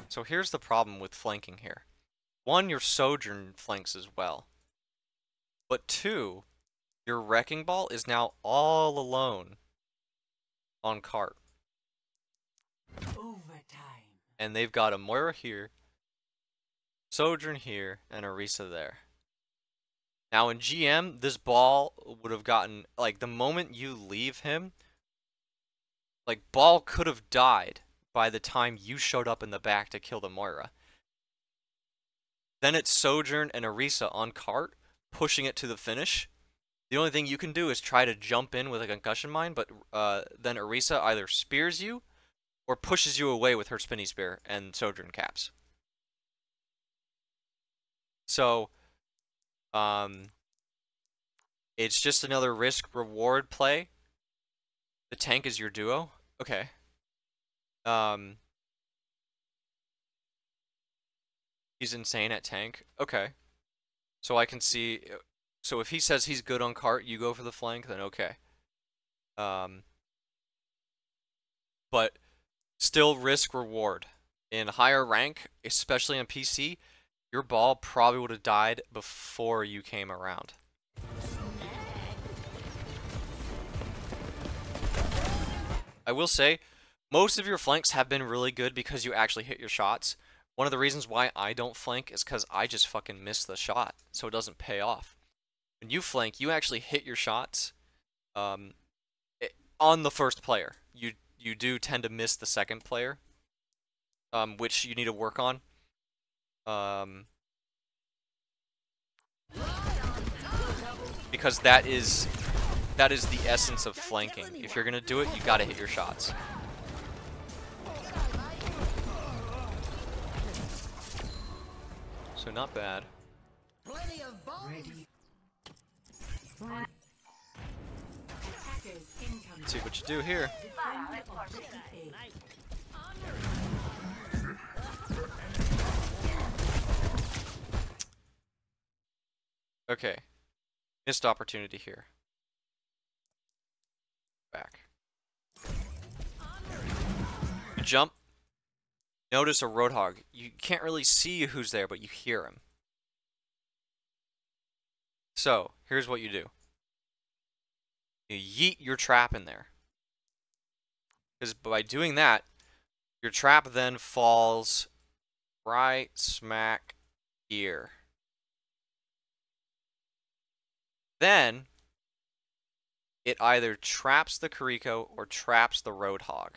So here's the problem with flanking here. One, your Sojourn flanks as well. But two, your Wrecking Ball is now all alone on cart. Overtime. And they've got a Moira here, Sojourn here, and Orisa there. Now in GM, this ball would have gotten, like, the moment you leave him, like, ball could have died by the time you showed up in the back to kill the Moira. Then it's Sojourn and Orisa on cart, pushing it to the finish. The only thing you can do is try to jump in with a concussion mine, but then Orisa either spears you or pushes you away with her spinny spear, and Sojourn caps. So, it's just another risk-reward play. The tank is your duo? Okay. He's insane at tank? Okay. So I can see... So if he says he's good on cart, you go for the flank, then okay. But still risk-reward. In higher rank, especially on PC, your ball probably would have died before you came around. I will say, most of your flanks have been really good because you actually hit your shots. One of the reasons why I don't flank is because I just fucking miss the shot, so it doesn't pay off. When you flank, you actually hit your shots on the first player. You do tend to miss the second player, which you need to work on. Because that is the essence of flanking. If you're gonna do it, you gotta hit your shots. So not bad. Ready. Attackers incoming. Let's see what you do here. Defend objective A. Okay. Missed opportunity here. Back. You jump. Notice a Roadhog. You can't really see who's there, but you hear him. So, here's what you do. You yeet your trap in there. Because by doing that, your trap then falls right smack here. Then, it either traps the Kiriko or traps the Roadhog.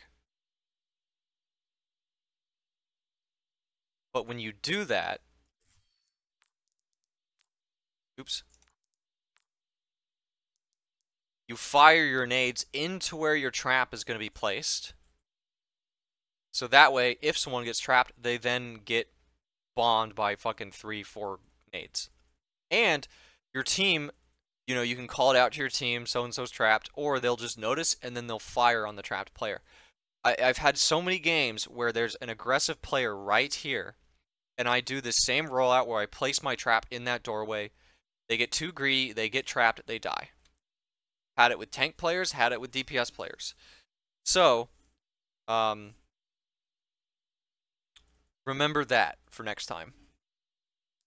But when you do that, oops, you fire your nades into where your trap is going to be placed. So that way, if someone gets trapped, they then get bombed by fucking 3-4 nades. And your team, you know, you can call it out to your team, so-and-so's trapped, or they'll just notice and then they'll fire on the trapped player. I've had so many games where there's an aggressive player right here, and I do the same rollout where I place my trap in that doorway. They get too greedy, they get trapped, they die. Had it with tank players, had it with DPS players. So, remember that for next time.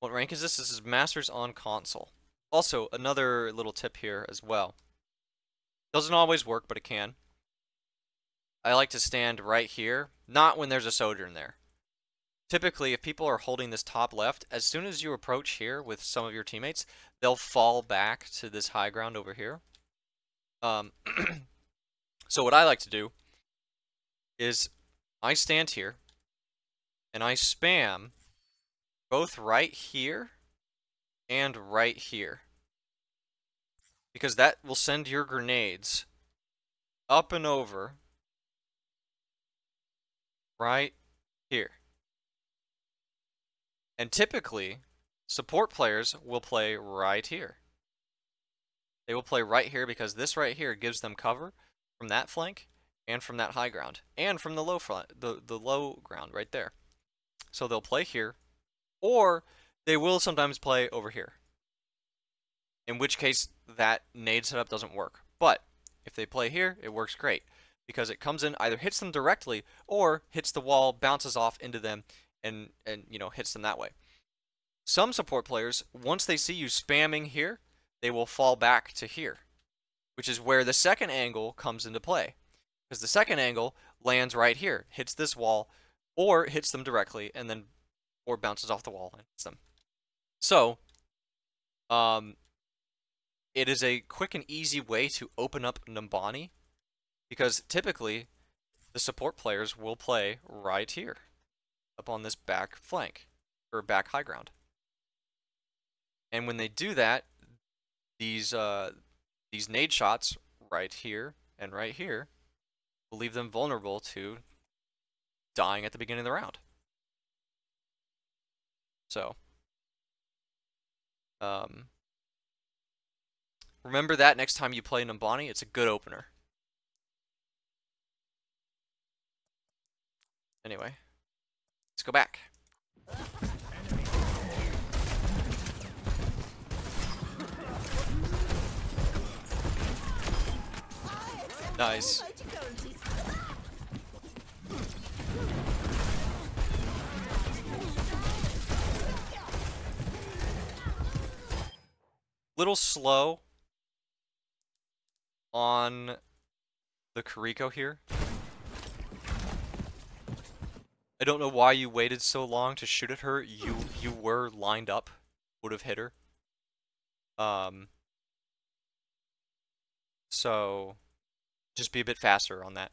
What rank is this? This is Masters on console. Also, another little tip here as well. Doesn't always work, but it can. I like to stand right here, not when there's a Sojourn there. Typically, if people are holding this top left, as soon as you approach here with some of your teammates, they'll fall back to this high ground over here. So what I like to do is I stand here and I spam both right here and right here, because that will send your grenades up and over right here. And typically, support players will play right here. They will play right here because this right here gives them cover from that flank and from that high ground and from the low front, the low ground right there. So they'll play here, or they will sometimes play over here. In which case, that nade setup doesn't work. But if they play here, it works great because it comes in, either hits them directly or hits the wall, bounces off into them, and you know, hits them that way. Some support players, once they see you spamming here, they will fall back to here, which is where the second angle comes into play. Because the second angle lands right here, hits this wall, or hits them directly, and then, or bounces off the wall and hits them. So, it is a quick and easy way to open up Numbani, because typically the support players will play right here, up on this back flank, or back high ground. And when they do that, these nade shots right here and right here will leave them vulnerable to dying at the beginning of the round. So, remember that next time you play Numbani, it's a good opener. Anyway, let's go back. Nice. Little slow on the Kiriko here. I don't know why you waited so long to shoot at her. You were lined up, would have hit her. So just be a bit faster on that.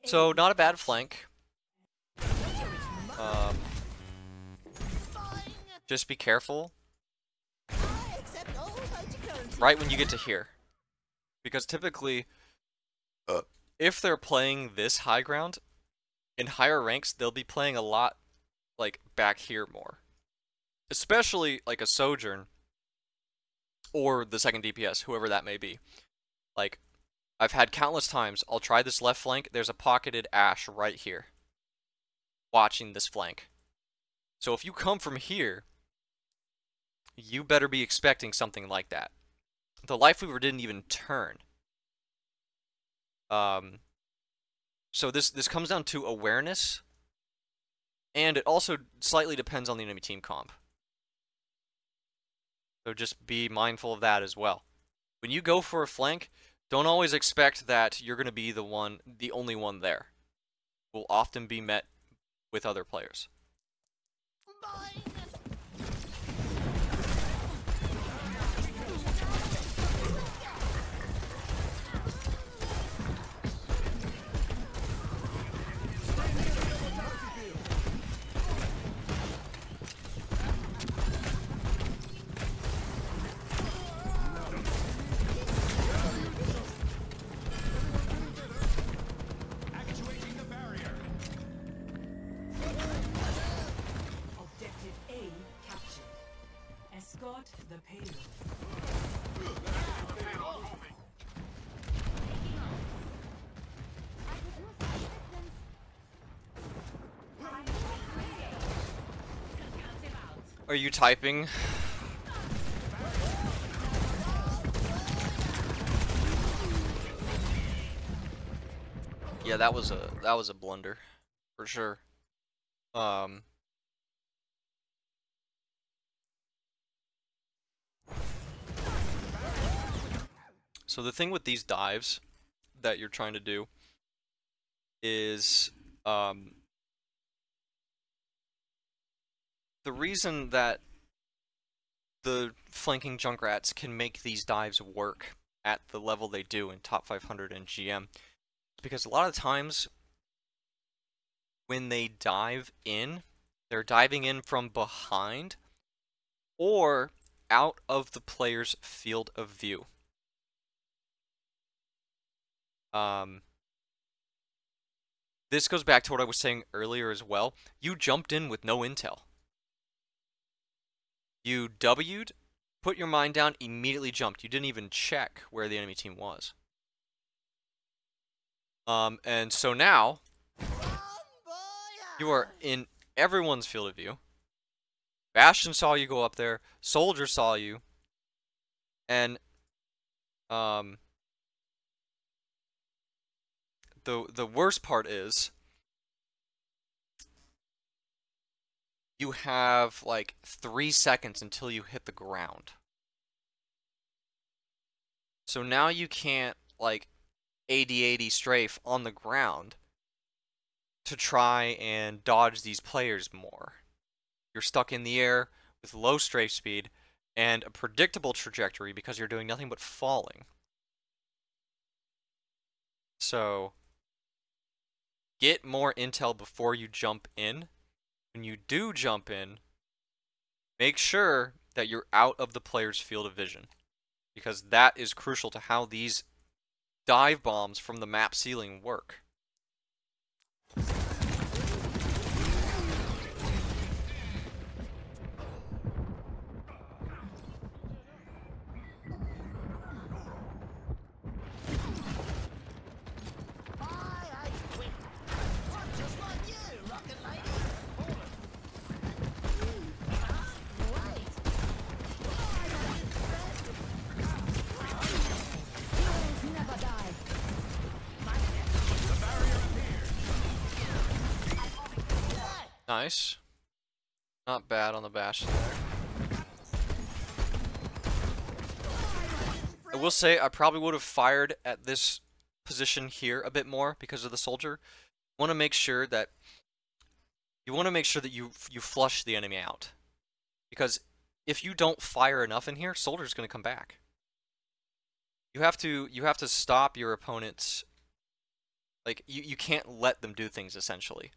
So not a bad flank. Just be careful right when you get to here, because typically if they're playing this high ground in higher ranks, they'll be playing a lot like back here more, especially like a Sojourn or the second DPS, whoever that may be. Like, I've had countless times, I'll try this left flank, there's a pocketed Ashe right here, watching this flank. So if you come from here, you better be expecting something like that. The Lifeweaver didn't even turn. So this comes down to awareness, and it also slightly depends on the enemy team comp. So just be mindful of that as well. When you go for a flank, don't always expect that you're going to be the only one there. Will often be met with other players. Escort the payload. Are you typing? Yeah, that was a blunder, for sure. So the thing with these dives that you're trying to do is, the reason that the flanking Junkrats can make these dives work at the level they do in top 500 and GM is because a lot of times when they dive in, they're diving in from behind or out of the player's field of view. This goes back to what I was saying earlier as well. You jumped in with no intel. You W'd, put your mine down, immediately jumped. You didn't even check where the enemy team was. And so now, you are in everyone's field of view. Bastion saw you go up there, Soldier saw you, and The worst part is you have like 3 seconds until you hit the ground. So now you can't like 80-80 strafe on the ground to try and dodge these players more. You're stuck in the air with low strafe speed and a predictable trajectory because you're doing nothing but falling. So get more intel before you jump in. When you do jump in, make sure that you're out of the player's field of vision, because that is crucial to how these dive bombs from the map ceiling work. I quit. I'm just like you, rocket lady. Heroes never die. Nice. Not bad on the Bastion there. I will say I probably would have fired at this position here a bit more because of the soldier. You want to make sure that you flush the enemy out, because if you don't fire enough in here, soldier's going to come back. You have to stop your opponents. Like you can't let them do things essentially.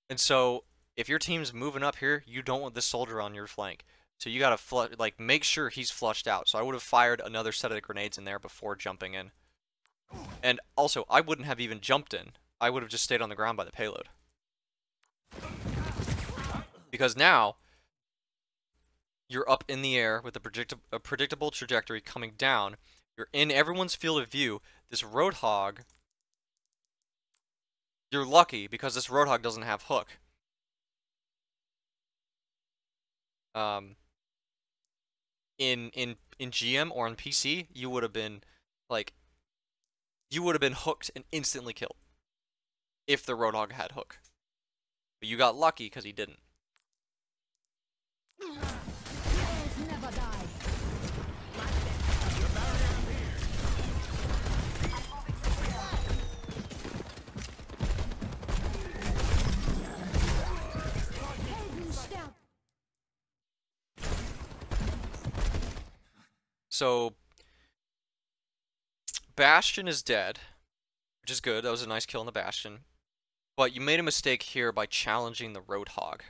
And so if your team's moving up here, you don't want this soldier on your flank. So you gotta make sure he's flushed out. So I would have fired another set of grenades in there before jumping in. And also, I wouldn't have even jumped in. I would have just stayed on the ground by the payload. Because now, you're up in the air with a predictable trajectory coming down. You're in everyone's field of view. This Roadhog, you're lucky because this Roadhog doesn't have hook. In GM or on PC, you would have been hooked and instantly killed if the Roadhog had hook. But you got lucky because he didn't. Heroes never die. So Bastion is dead, which is good. That was a nice kill on the Bastion. But you made a mistake here by challenging the Roadhog.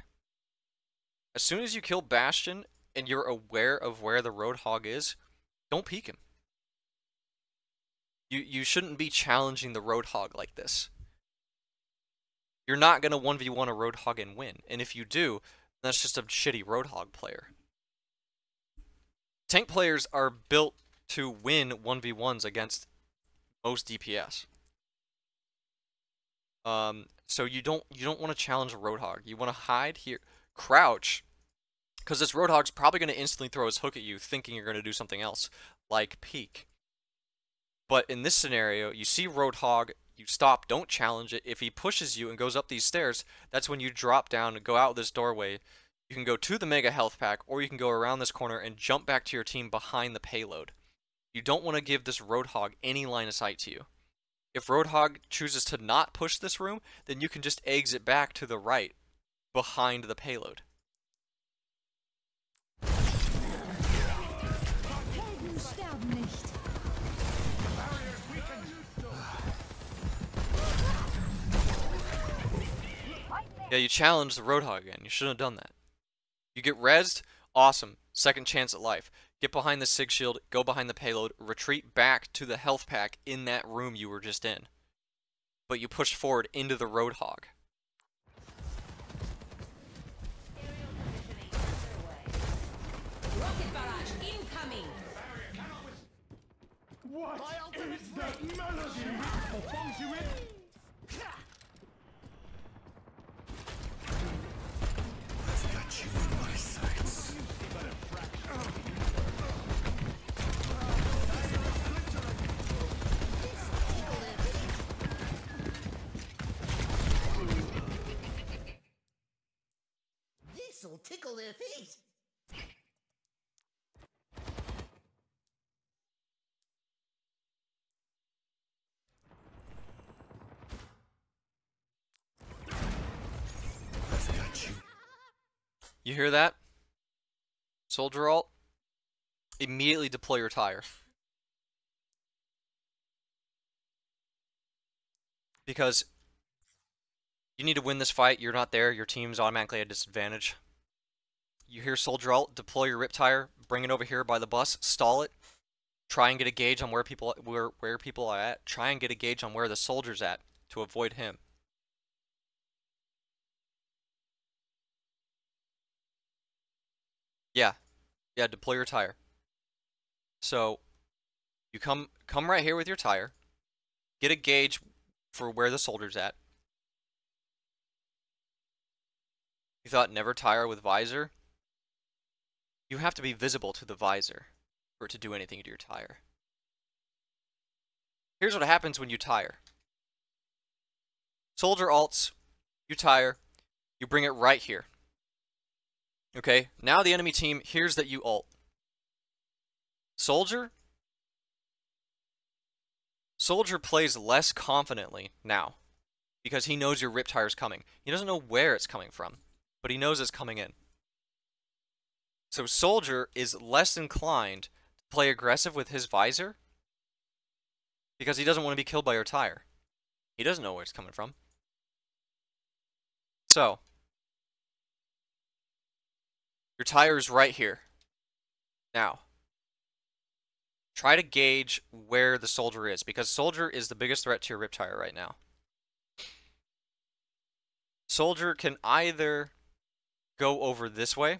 As soon as you kill Bastion and you're aware of where the Roadhog is, don't peek him. You shouldn't be challenging the Roadhog like this. You're not going to 1v1 a Roadhog and win. And if you do, that's just a shitty Roadhog player. Tank players are built to win 1v1s against most DPS. So you don't want to challenge a Roadhog. You want to hide here, crouch, because this Roadhog's probably going to instantly throw his hook at you, thinking you're going to do something else, like peek. But in this scenario, you see Roadhog, you stop, don't challenge it. If he pushes you and goes up these stairs, that's when you drop down and go out this doorway. You can go to the Mega Health Pack, or you can go around this corner and jump back to your team behind the payload. You don't want to give this Roadhog any line of sight to you. If Roadhog chooses to not push this room, then you can just exit back to the right, behind the payload. Helden sterben nicht. Yeah, you challenge the Roadhog again. You shouldn't have done that. You get rezzed, awesome. Second chance at life. Get behind the Sig Shield, go behind the payload, retreat back to the health pack in that room you were just in. But you pushed forward into the Roadhog. Rocket barrage incoming. What is that melody? The bombs you in? I've got you in my sights. feet. I've got you. You hear that? Soldier ult? Immediately deploy your tire. Because you need to win this fight, you're not there, your team's automatically at a disadvantage. You hear Soldier ult, deploy your rip tire, bring it over here by the bus, stall it, try and get a gauge on where people are at, try and get a gauge on where the soldier's at to avoid him. Yeah, deploy your tire. So you come right here with your tire, get a gauge for where the soldier's at. You thought never tire with visor? You have to be visible to the visor for it to do anything to your tire. Here's what happens when you tire. Soldier ults, you tire, you bring it right here. Okay, now the enemy team hears that you ult. Soldier plays less confidently now because he knows your rip tire is coming. He doesn't know where it's coming from, but he knows it's coming in. So Soldier is less inclined to play aggressive with his visor because he doesn't want to be killed by your tire. He doesn't know where it's coming from. So your tire is right here. Now, try to gauge where the soldier is, because soldier is the biggest threat to your rip tire right now. Soldier can either go over this way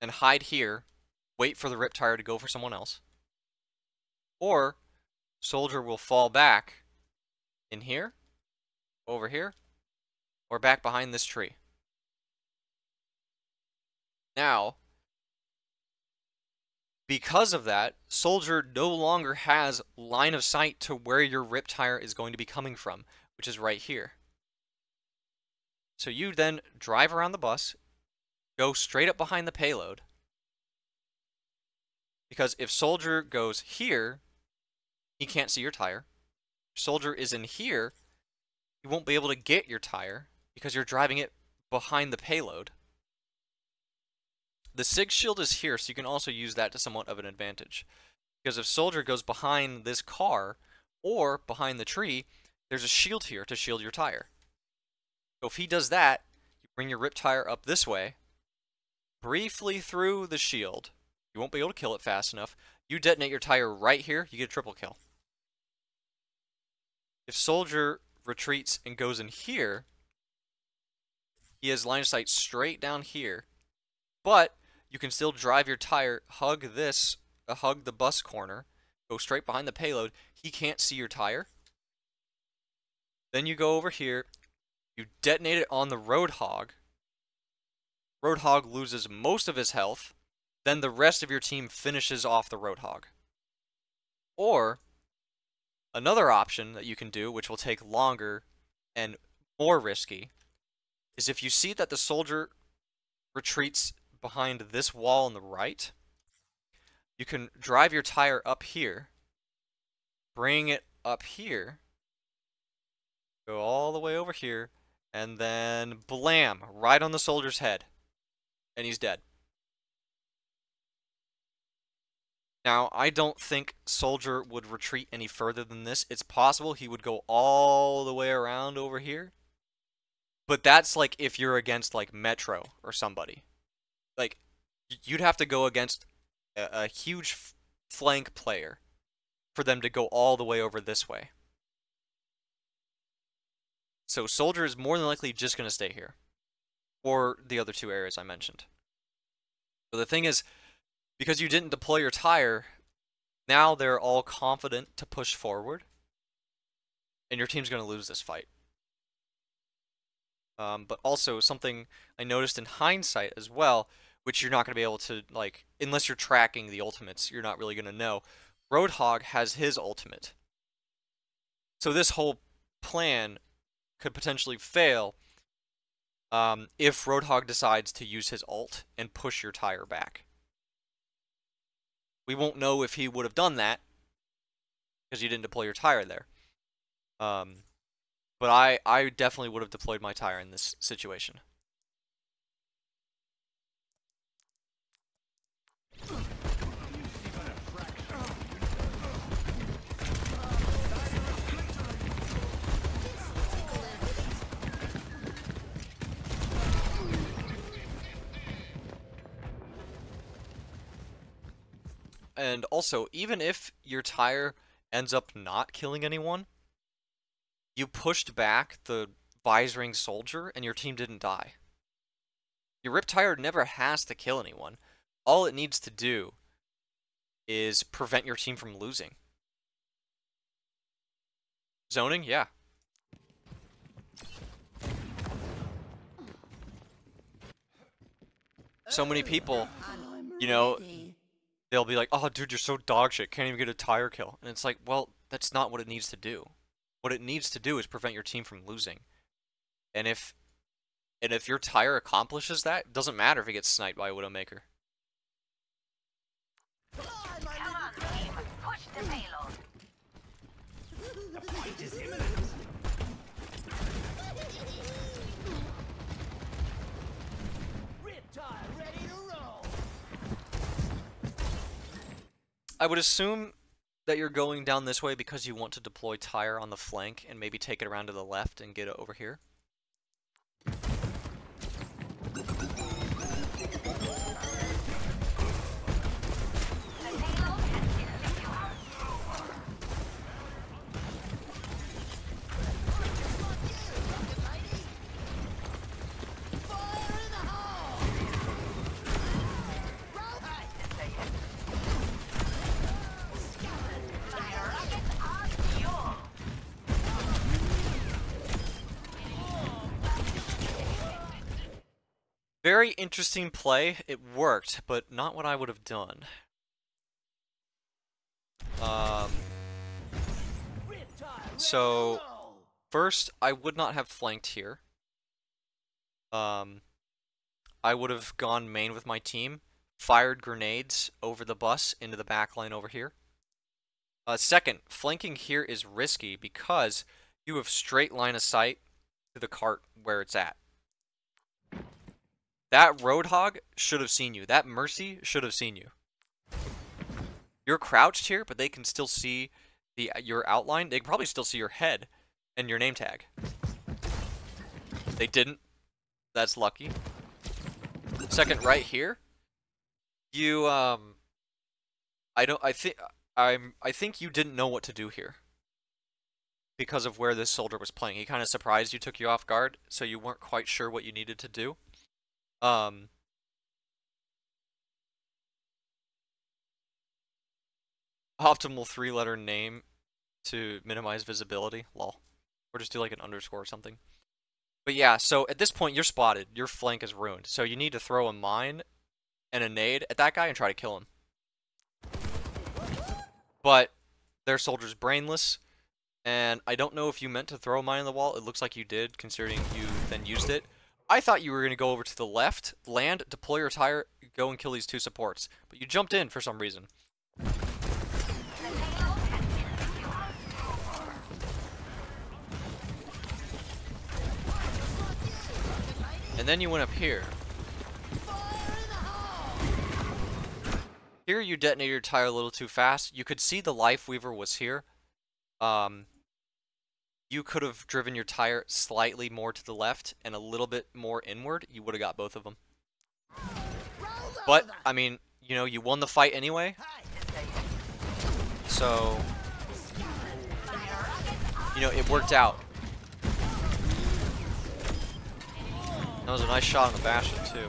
and hide here, wait for the rip tire to go for someone else, or soldier will fall back in here, over here, or back behind this tree. Now, because of that, soldier no longer has line of sight to where your rip tire is going to be coming from, which is right here. So you then drive around the bus, go straight up behind the payload, because if soldier goes here, he can't see your tire. If soldier is in here, you won't be able to get your tire because you're driving it behind the payload. The SIG shield is here, so you can also use that to somewhat of an advantage. Because if soldier goes behind this car or behind the tree, there's a shield here to shield your tire. So if he does that, you bring your rip tire up this way, briefly through the shield. You won't be able to kill it fast enough. You detonate your tire right here, you get a triple kill. If soldier retreats and goes in here, he has line of sight straight down here, but you can still drive your tire, hug the bus corner, go straight behind the payload. He can't see your tire. Then you go over here, you detonate it on the Roadhog. Roadhog loses most of his health, then the rest of your team finishes off the Roadhog. Or another option that you can do, which will take longer and more risky, is if you see that the soldier retreats behind this wall on the right, you can drive your tire up here, bring it up here, go all the way over here, and then blam, right on the soldier's head, and he's dead. Now, I don't think soldier would retreat any further than this. It's possible he would go all the way around over here, but that's like if you're against like Metro or somebody. Like, you'd have to go against a huge flank player for them to go all the way over this way. So soldier is more than likely just going to stay here, or the other two areas I mentioned. So the thing is, because you didn't deploy your tire, now they're all confident to push forward, and your team's going to lose this fight. But also something I noticed in hindsight as well, which you're not going to be able to, like, unless you're tracking the ultimates, you're not really going to know. Roadhog has his ultimate. So this whole plan could potentially fail if Roadhog decides to use his ult and push your tire back. We won't know if he would have done that because you didn't deploy your tire there. But I definitely would have deployed my tire in this situation. And also, even if your tire ends up not killing anyone, you pushed back the visoring soldier and your team didn't die. Your rip tire never has to kill anyone. All it needs to do is prevent your team from losing. Zoning? Yeah. So many people, you know, they'll be like, oh, dude, you're so dog shit. Can't even get a tire kill. And it's like, well, that's not what it needs to do. What it needs to do is prevent your team from losing. And if your tire accomplishes that, it doesn't matter if it gets sniped by a Widowmaker. Come on, team. Push the payload. The fight is imminent. Riptide ready to roll. I would assume that you're going down this way because you want to deploy tire on the flank and maybe take it around to the left and get it over here. Very interesting play. It worked, but not what I would have done. So first, I would not have flanked here. I would have gone main with my team, fired grenades over the bus into the back line over here. Second, flanking here is risky because you have straight line of sight to the cart where it's at. That Roadhog should have seen you. That Mercy should have seen you. You're crouched here, but they can still see your outline. They can probably still see your head and your name tag. They didn't. That's lucky. Second, right here, you I think you didn't know what to do here because of where this soldier was playing. He kind of surprised you, took you off guard, so you weren't quite sure what you needed to do. Optimal 3-letter name to minimize visibility. Lol. Or just do like an underscore or something. But yeah, so at this point you're spotted. Your flank is ruined. So you need to throw a mine and a nade at that guy and try to kill him. But their soldier's brainless, and I don't know if you meant to throw a mine on the wall. It looks like you did, considering you then used it. I thought you were going to go over to the left, land, deploy your tire, go and kill these two supports. But you jumped in for some reason. And then you went up here. Here you detonated your tire a little too fast. You could see the Lifeweaver was here. You could have driven your tire slightly more to the left and a little bit more inward. You would have got both of them. But, I mean, you know, you won the fight anyway. So, you know, it worked out. That was a nice shot on the Bastion, too.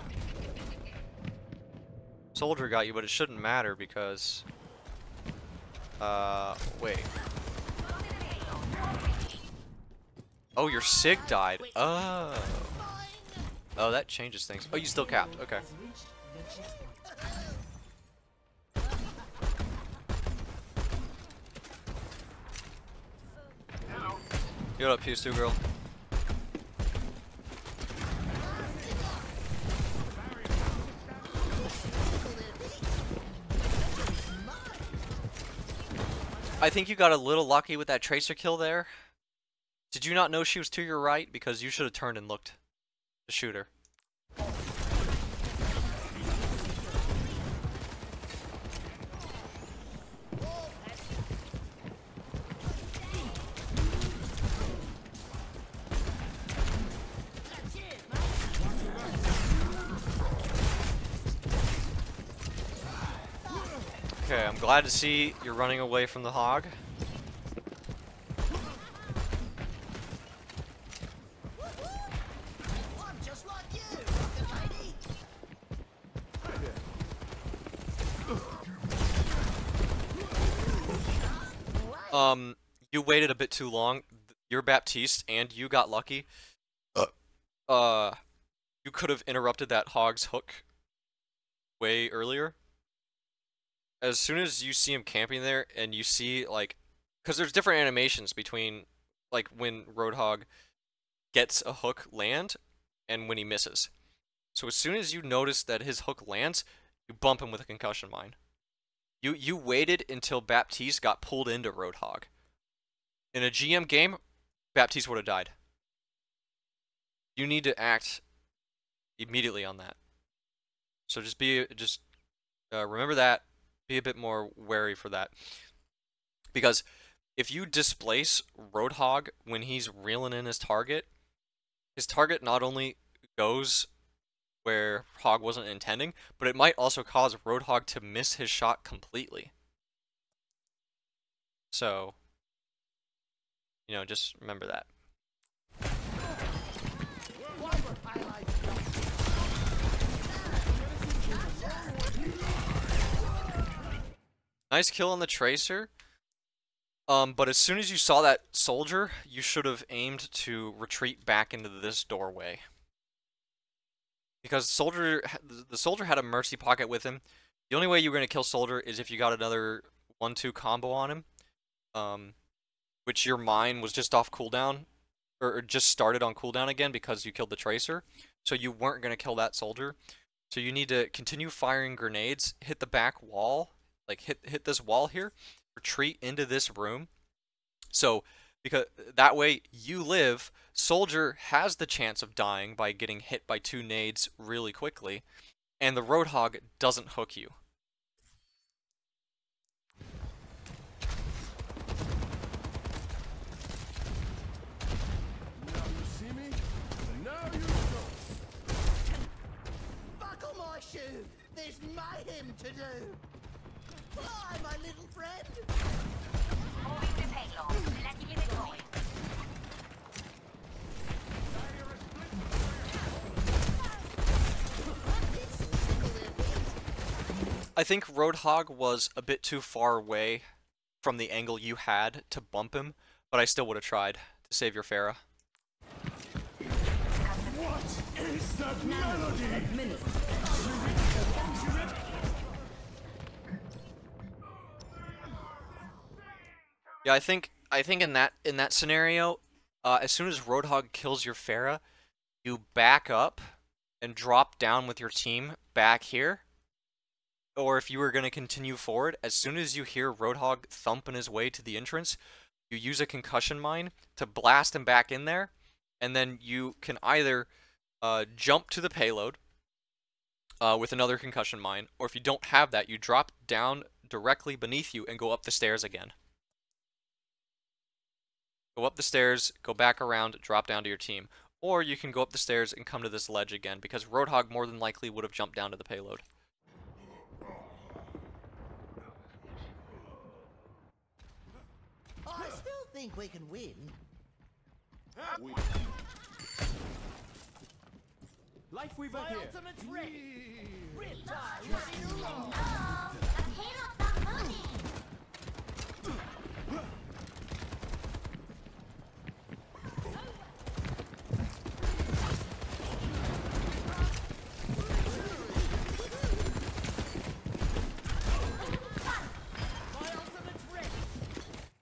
Soldier got you, but it shouldn't matter because... wait. Oh, your SIG died. Oh. Oh, that changes things. Oh, you still capped. Okay. Get up, PS2 girl. I think you got a little lucky with that Tracer kill there. Did you not know she was to your right? Because you should have turned and looked to shoot her. Okay, I'm glad to see you're running away from the hog. I'm just like you, rocket lady. You waited a bit too long. You're Baptiste, and you got lucky. You could have interrupted that hog's hook way earlier. As soon as you see him camping there, and you see, like, because there's different animations between, like, when Roadhog gets a hook land and when he misses. So as soon as you notice that his hook lands, you bump him with a concussion mine. You waited until Baptiste got pulled into Roadhog. In a GM game, Baptiste would have died. You need to act immediately on that. So just remember that. Be a bit more wary for that. Because if you displace Roadhog when he's reeling in his target not only goes where Hog wasn't intending, but it might also cause Roadhog to miss his shot completely. So, just remember that. Nice kill on the Tracer. But as soon as you saw that soldier, you should have aimed to retreat back into this doorway. Because the soldier had a mercy pocket with him. The only way you were going to kill soldier is if you got another 1-2 combo on him. Which your mine was just off cooldown. Or just started on cooldown again because you killed the Tracer. So you weren't going to kill that soldier. So you need to continue firing grenades, hit the back wall. Like hit this wall here, retreat into this room. So because that way you live, soldier has the chance of dying by getting hit by 2 nades really quickly, and the Roadhog doesn't hook you. Now you see me, and now you don't. Buckle my shoe. There's mayhem to do. Fly, my little friend. Moving the payload. Let's get it going. I think Roadhog was a bit too far away from the angle you had to bump him, but I still would have tried to save your Pharah. What is that melody? Yeah, I think in that scenario, as soon as Roadhog kills your Pharah, you back up and drop down with your team back here. Or if you were going to continue forward, as soon as you hear Roadhog thumping his way to the entrance, you use a concussion mine to blast him back in there, and then you can either jump to the payload with another concussion mine, or if you don't have that, you drop down directly beneath you and go up the stairs again. Go up the stairs, go back around, drop down to your team. Or you can go up the stairs and come to this ledge again, because Roadhog more than likely would have jumped down to the payload. I still think we can win. Lifeweaver My here. ultimate's ready. Riptide, ready to roll.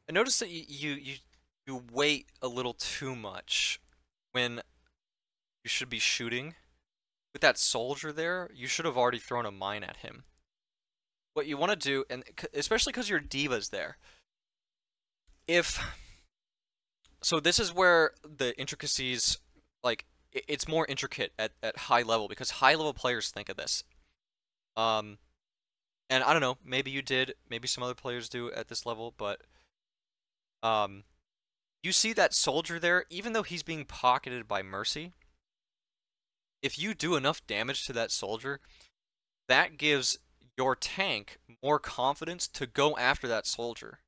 I noticed that you wait a little too much when you should be shooting. With that soldier there, you should have already thrown a mine at him. What you want to do, and especially because your diva's there, if so, this is where the intricacies, like, it's more intricate at high level because high level players think of this. And I don't know, maybe you did, maybe some other players do at this level, but you see that soldier there, even though he's being pocketed by Mercy, if you do enough damage to that soldier, that gives your tank more confidence to go after that soldier.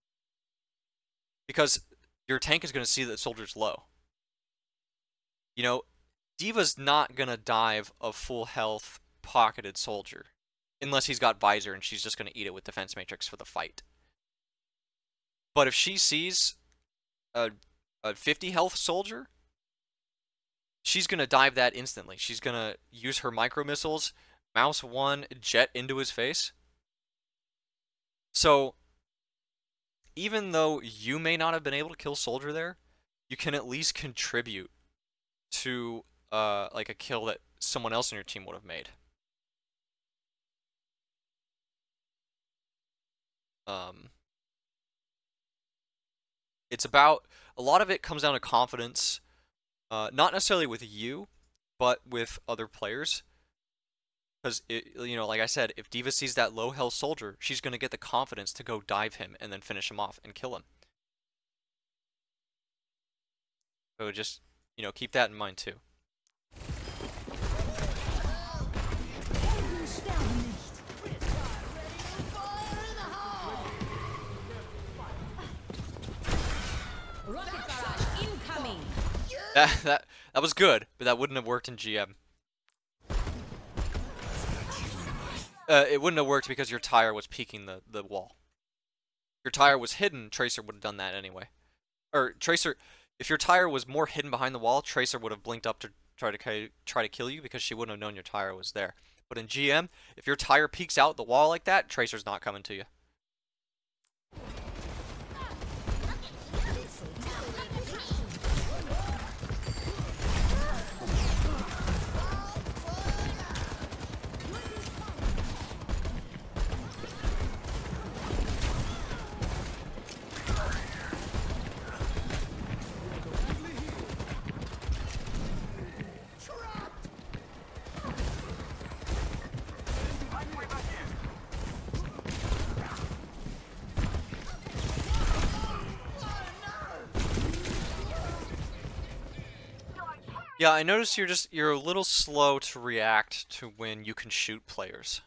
Because your tank is going to see that the soldier's low. You know, D.Va's not going to dive a full health pocketed soldier. Unless he's got Visor and she's just going to eat it with Defense Matrix for the fight. But if she sees a 50 health soldier, she's going to dive that instantly. She's going to use her micro missiles, mouse 1, jet into his face. So, even though you may not have been able to kill soldier there, you can at least contribute to like a kill that someone else in your team would have made. It's about, a lot of it comes down to confidence, not necessarily with you, but with other players. Because, you know, like I said, if D.Va sees that low health soldier, she's going to get the confidence to go dive him and then finish him off and kill him. So just, you know, keep that in mind too. Rocket barrage incoming. That was good, but that wouldn't have worked in GM. It wouldn't have worked because your tire was peeking the wall. If your tire was hidden, Tracer would have done that anyway. Or Tracer, if your tire was more hidden behind the wall, Tracer would have blinked up to try to kill you because she wouldn't have known your tire was there. But in GM, if your tire peeks out the wall like that, Tracer's not coming to you. Yeah, I noticed you're a little slow to react to when you can shoot players.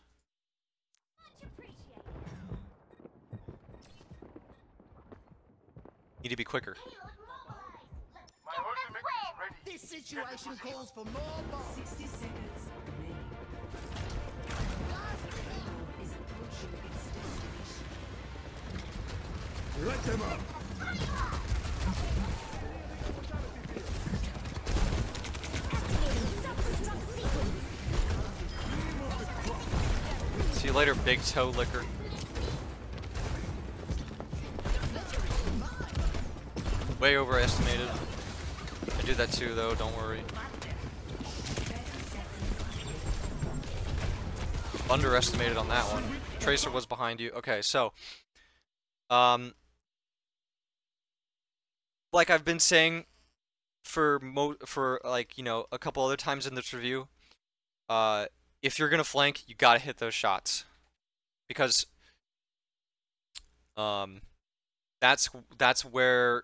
Need to be quicker. My ultimate is ready. This situation calls for more bombs. 60 seconds remaining. Is approaching its destination. Light them up. See you later, big toe licker. Way overestimated. I do that too, though, don't worry. Underestimated on that one. Tracer was behind you. Okay, so like I've been saying for like, you know, a couple other times in this review, if you're gonna flank, you gotta hit those shots, because that's where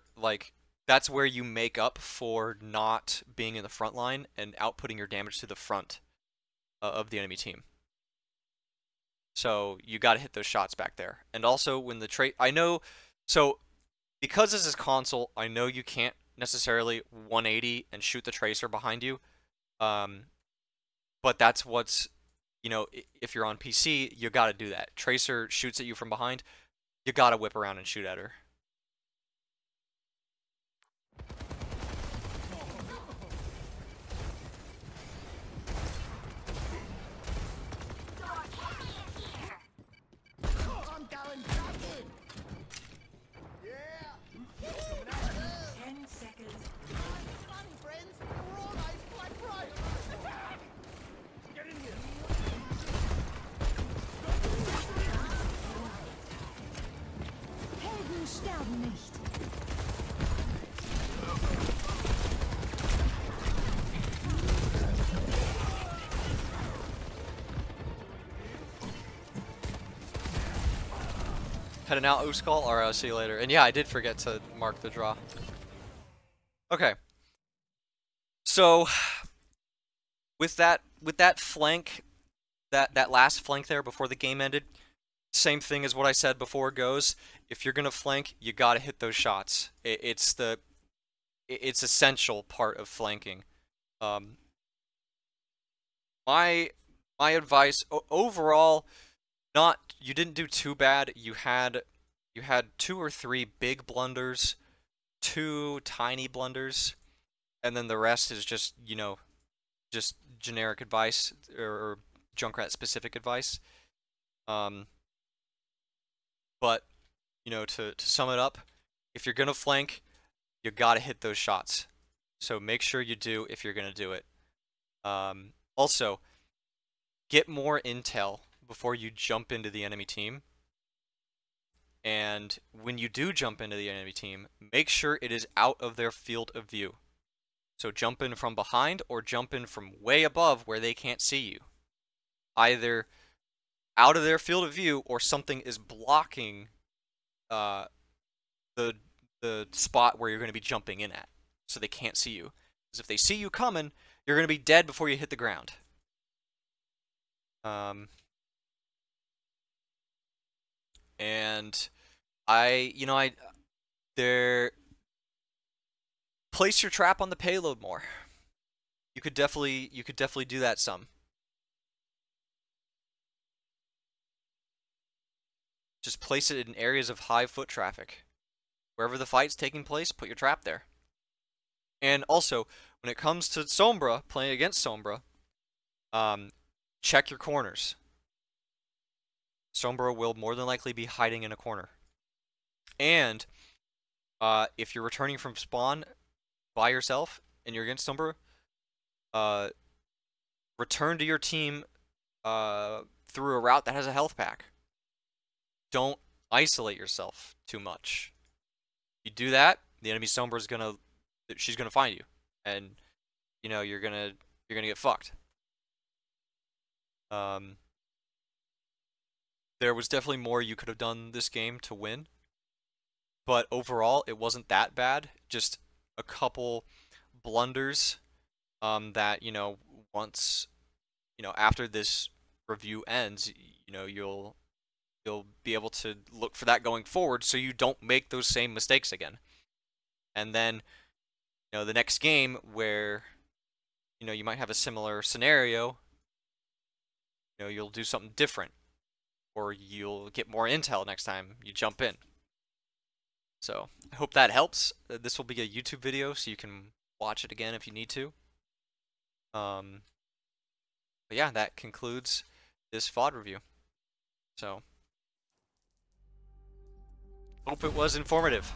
you make up for not being in the front line and outputting your damage to the front of the enemy team. So you gotta hit those shots back there. And also when the because this is console, I know you can't necessarily 180 and shoot the Tracer behind you. But that's what's, you know, if you're on PC, you gotta do that. Tracer shoots at you from behind, you gotta whip around and shoot at her. I'm going back in. Yeah. 10 seconds. Fun, friends. We're always quite right. Attack! Get in here. Helden sterben nicht. Heading out, Uskal. Alright, I'll see you later. And yeah, I did forget to mark the draw. Okay. So, with that flank, that last flank there before the game ended, same thing as what I said before goes. If you're gonna flank, you gotta hit those shots. It's essential part of flanking. My advice overall, you didn't do too bad. You had 2 or 3 big blunders, 2 tiny blunders, and then the rest is just, you know, just generic advice or Junkrat specific advice. But you know, to sum it up, if you're gonna flank, you gotta hit those shots. So make sure you do if you're gonna do it. Also, get more intel before you jump into the enemy team. And when you do jump into the enemy team, make sure it is out of their field of view. So jump in from behind or jump in from way above where they can't see you. Either out of their field of view or something is blocking the spot where you're going to be jumping in at, so they can't see you. Because if they see you coming, you're going to be dead before you hit the ground. And place your trap on the payload more. You could definitely do that some. Just place it in areas of high foot traffic. Wherever the fight's taking place, put your trap there. And also, when it comes to Sombra, playing against Sombra, check your corners. Sombra will more than likely be hiding in a corner. And if you're returning from spawn by yourself and you're against Sombra, return to your team through a route that has a health pack. Don't isolate yourself too much. If you do that, the enemy Sombra is she's gonna find you, and you know you're gonna get fucked. There was definitely more you could have done this game to win, but overall it wasn't that bad. Just a couple blunders that, you know, once, you know, after this review ends, you know, you'll be able to look for that going forward so you don't make those same mistakes again. And then, you know, the next game where, you know, you might have a similar scenario, you know, you'll do something different, or you'll get more intel next time you jump in. So I hope that helps. This will be a YouTube video, so you can watch it again if you need to. But yeah, that concludes this VOD review. So hope it was informative.